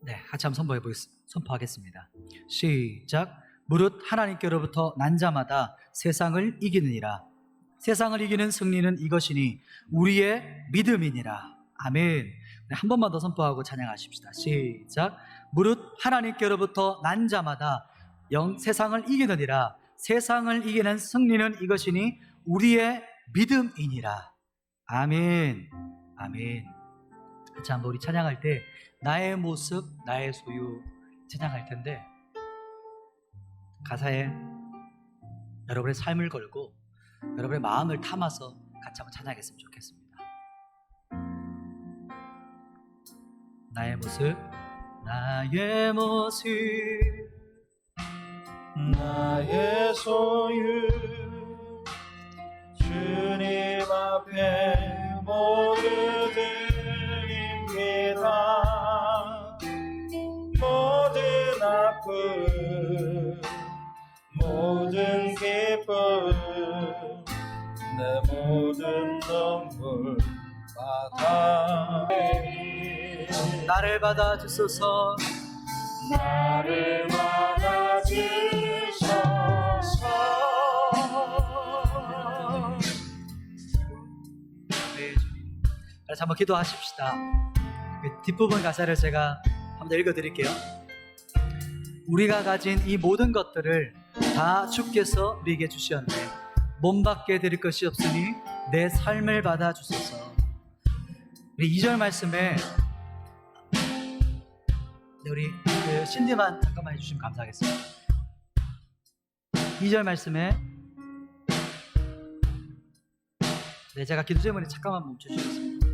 Speaker 1: 네, 같이 한번 선포하겠습니다. 시작. 무릇 하나님께로부터 난 자마다 세상을 이기느니라. 세상을 이기는 승리는 이것이니 우리의 믿음이니라. 아멘. 네, 한 번만 더 선포하고 찬양하십시다. 시작. 무릇 하나님께로부터 난 자마다 세상을 이기느니라. 세상을 이기는 승리는 이것이니 우리의 믿음이니라. 아멘. 아멘. 같이 한번 우리 찬양할 때 나의 모습, 나의 소유 찬양할 텐데 가사에 여러분의 삶을 걸고 여러분의 마음을 담아서 같이 한번 찬양했으면 좋겠습니다. 나의 모습, 나의 모습,
Speaker 2: 나의 소유, 주님 앞에 모두 드립니다. 모든 아픔, 모든 기쁨, 내 모든 눈물 받아.
Speaker 1: 나를 받아주소서,
Speaker 2: 나를 받아주소서.
Speaker 1: 네, 주님. 다시 한번 기도하십시다. 그 뒷부분 가사를 제가 한번 읽어드릴게요. 우리가 가진 이 모든 것들을 다 주께서 우리에게 주셨네. 몸밖에 드릴 것이 없으니 내 삶을 받아주소서. 우리 2절 말씀에 우리 신디만 잠깐만 해주시면 감사하겠습니다. 2절 말씀에 제가 기도 제목에 잠깐만 멈춰주시겠습니다.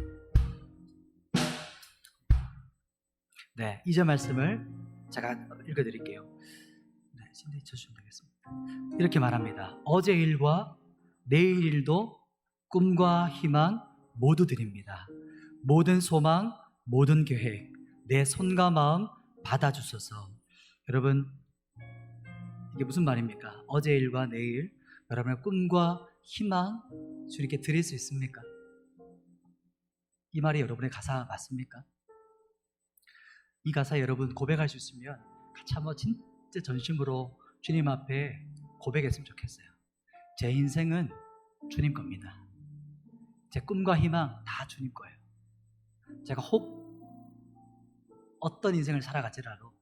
Speaker 1: 네, 2절 말씀을 제가 읽어드릴게요. 네, 신디 쳐주시면 되겠습니다. 이렇게 말합니다. 어제 일과 내일 일도 꿈과 희망 모두 드립니다. 모든 소망, 모든 계획, 내 손과 마음 받아주소서. 여러분, 이게 무슨 말입니까? 어제 일과 내일, 여러분의 꿈과 희망 주님께 드릴 수 있습니까? 이 말이 여러분의 가사 맞습니까? 이 가사 여러분 고백할 수 있으면 같이 한번 진짜 전심으로 주님 앞에 고백했으면 좋겠어요. 제 인생은 주님 겁니다. 제 꿈과 희망 다 주님 거예요. 제가 혹 어떤 인생을 살아가지라도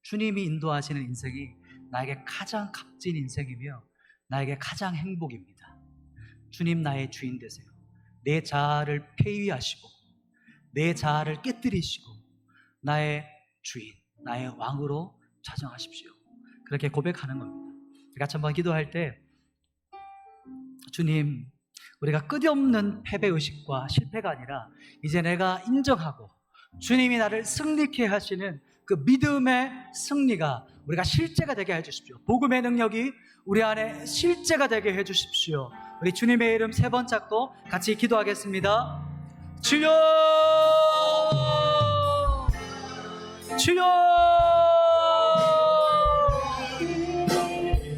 Speaker 1: 주님이 인도하시는 인생이 나에게 가장 값진 인생이며 나에게 가장 행복입니다. 주님 나의 주인 되세요. 내 자아를 폐위하시고 내 자아를 깨뜨리시고 나의 주인, 나의 왕으로 자정하십시오. 그렇게 고백하는 겁니다. 같이 한번 기도할 때, 주님, 우리가 끝없는 패배의식과 실패가 아니라 이제 내가 인정하고 주님이 나를 승리케 하시는 그 믿음의 승리가 우리가 실제가 되게 해주십시오. 복음의 능력이 우리 안에 실제가 되게 해주십시오. 우리 주님의 이름 3번 찾고 같이 기도하겠습니다. 주여, 주여,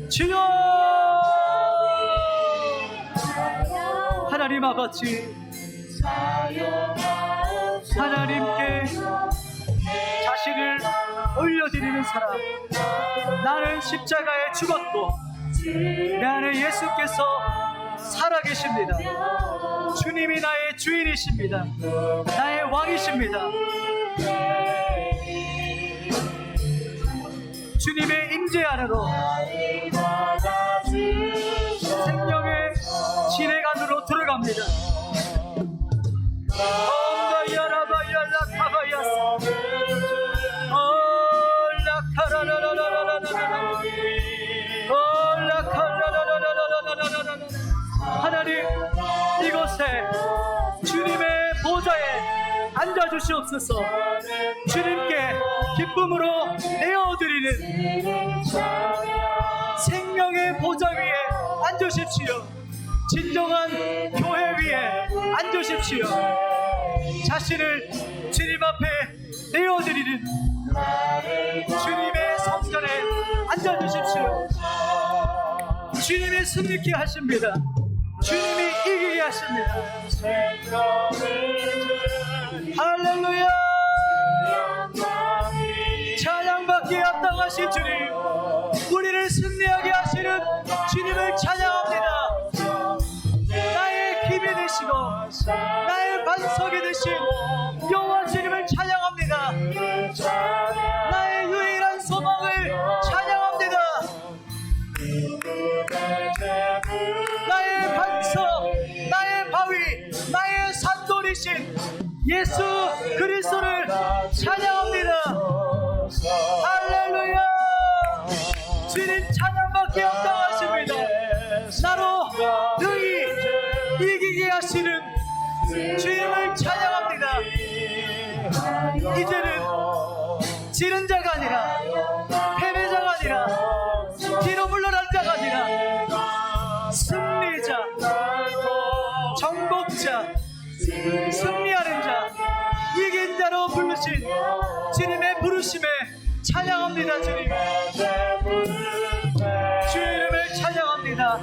Speaker 1: 주여. 하나님 아버지, 하나님께 자신을 올려드리는 사람, 나는 십자가에 죽었고 내 안에 예수께서 살아계십니다. 주님이 나의 주인이십니다. 나의 왕이십니다. 주님의 임재 안으로, 생명의 진액 안으로 들어갑니다. 하나님, 이곳에 주님의 보좌에 앉아주시옵소서. 주님께 기쁨으로 내어드리는 생명의 보좌 위에 앉으십시오. 진정한 교회 위에 앉으십시오. 자신을 주님 앞에 내어드리는 주님의 성전에 앉아주십시오. 주님이 승리케 하십니다. 주님이 이기게 하십니다. 할렐루야. 찬양받기에 합당하신 주님, 우리를 승리하게 하시는 주님을 찬양합니다. 나의 힘이 되시고 나의 반석이 되신 여호와 주님을 찬양합니다. 나의 유일한 소망을 찬양합니다. 나의 반석, 나의 바위, 나의 산돌이신 예수 그리스도를 찬양합니다. 할렐루야. 주님 찬양받기에 합당하십니다. 나로 능히 이기게 하시는 주님을 찬양합니다. 이제는 지는 자가 아니라, 패배자가 아니라, 뒤로 물러날 자가 아니라 승리자, 정복자, 승리하는 자, 이긴 자로 부르신 주님의 부르심에 찬양합니다. 주님, 주님을 찬양합니다.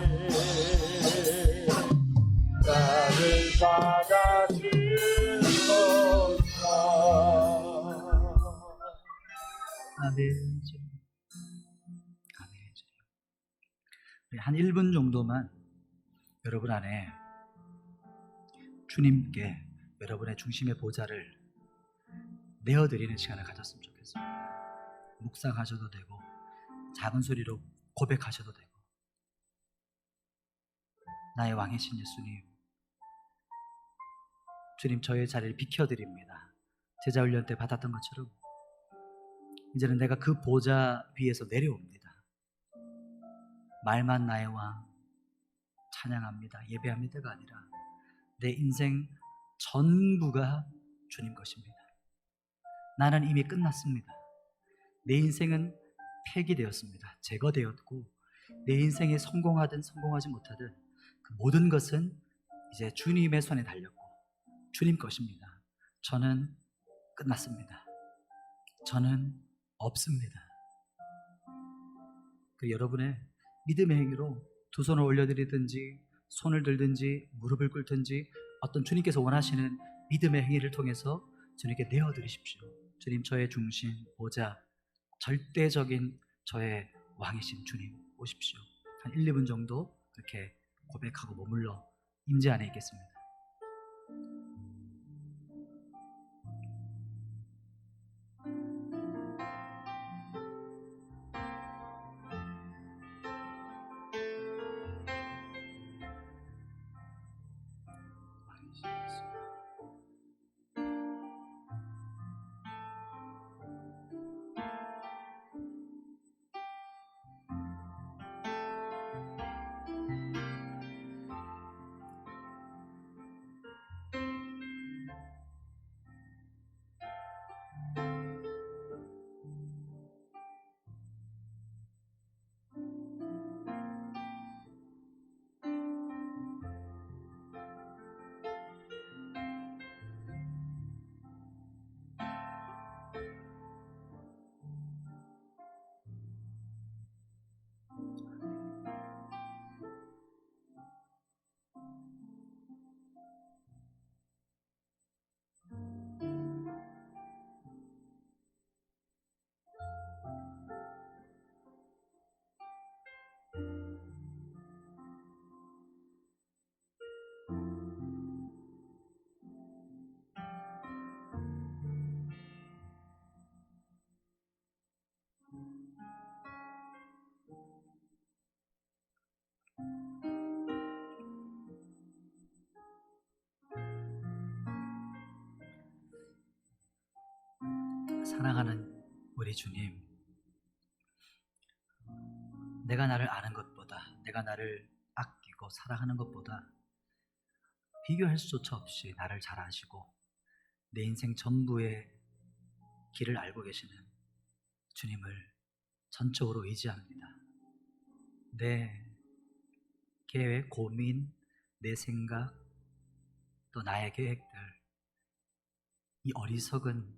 Speaker 2: 나를 받아주소서.
Speaker 1: 아멘. 아멘. 한 1분 정도만 여러분 안에 주님께 여러분의 중심의 보좌를 내어드리는 시간을 가졌으면 좋겠습니다. 묵상하셔도 되고 작은 소리로 고백하셔도 되고, 나의 왕이신 예수님, 주님, 저의 자리를 비켜드립니다. 제자훈련 때 받았던 것처럼 이제는 내가 그 보좌 위에서 내려옵니다. 말만 나의 왕, 찬양합니다, 예배합니다가 아니라 내 인생 전부가 주님 것입니다. 나는 이미 끝났습니다. 내 인생은 폐기되었습니다. 제거되었고, 내 인생이 성공하든 성공하지 못하든 그 모든 것은 이제 주님의 손에 달렸고 주님 것입니다. 저는 끝났습니다. 저는 없습니다. 그 여러분의 믿음의 행위로 두 손을 올려드리든지 손을 들든지 무릎을 꿇든지 어떤 주님께서 원하시는 믿음의 행위를 통해서 주님께 내어드리십시오. 주님, 저의 중심, 보좌, 절대적인 저의 왕이신 주님 오십시오. 한 1, 2분 정도 그렇게 고백하고 머물러 임재 안에 있겠습니다. 사랑하는 우리 주님, 내가 나를 아는 것보다, 내가 나를 아끼고 사랑하는 것보다 비교할 수조차 없이 나를 잘 아시고 내 인생 전부의 길을 알고 계시는 주님을 전적으로 의지합니다. 내 계획, 고민, 내 생각, 또 나의 계획들, 이 어리석은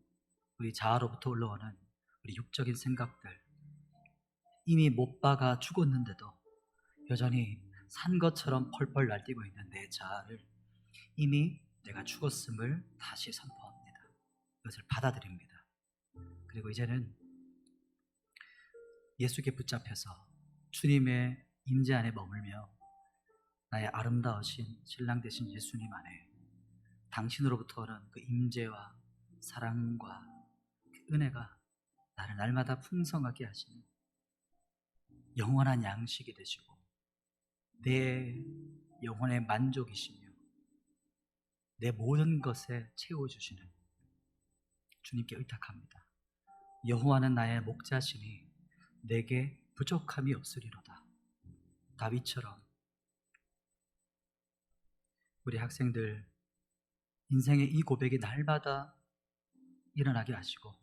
Speaker 1: 우리 자아로부터 올라오는 우리 육적인 생각들, 이미 못 박아 죽었는데도 여전히 산 것처럼 펄펄 날뛰고 있는 내 자아를 이미 내가 죽었음을 다시 선포합니다. 이것을 받아들입니다. 그리고 이제는 예수께 붙잡혀서 주님의 임재 안에 머물며 나의 아름다우신 신랑 되신 예수님 안에 당신으로부터 오는 그 임재와 사랑과 그 은혜가 나를 날마다 풍성하게 하시는 영원한 양식이 되시고 내 영혼의 만족이시며 내 모든 것에 채워주시는 주님께 의탁합니다. 여호와는 나의 목자시니 내게 부족함이 없으리로다. 다윗처럼 우리 학생들 인생의 이 고백이 날마다 일어나게 하시고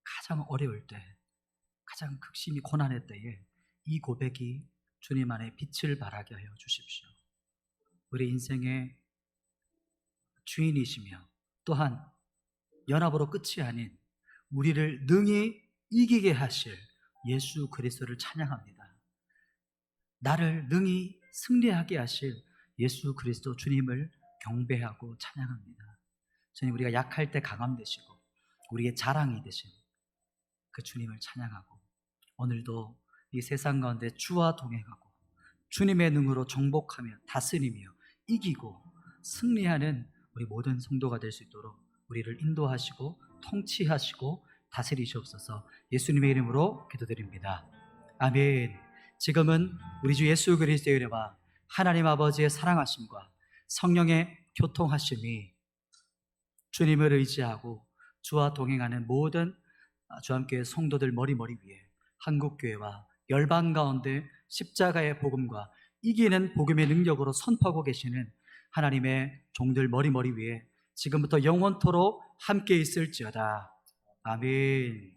Speaker 1: 가장 어려울 때, 가장 극심히 고난의 때에 이 고백이 주님 안에 빛을 발하게 하여 주십시오. 우리 인생의 주인이시며 또한 연합으로 끝이 아닌 우리를 능히 이기게 하실 예수 그리스도를 찬양합니다. 나를 능히 승리하게 하실 예수 그리스도 주님을 경배하고 찬양합니다. 주님, 우리가 약할 때 강함 되시고 우리의 자랑이 되신 그 주님을 찬양하고 오늘도 이 세상 가운데 주와 동행하고 주님의 능으로 정복하며 다스리며 이기고 승리하는 우리 모든 성도가 될 수 있도록 우리를 인도하시고 통치하시고 다스리시옵소서. 예수님의 이름으로 기도드립니다. 아멘. 지금은 우리 주 예수 그리스도의 은혜와 하나님 아버지의 사랑하심과 성령의 교통하심이 주님을 의지하고 주와 동행하는 모든 주함교회 성도들 머리 위에 한국교회와 열방 가운데 십자가의 복음과 이기는 복음의 능력으로 선포하고 계시는 하나님의 종들 머리 위에 지금부터 영원토록 함께 있을지어다. 아멘.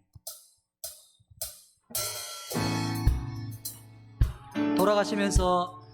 Speaker 1: 돌아가시면서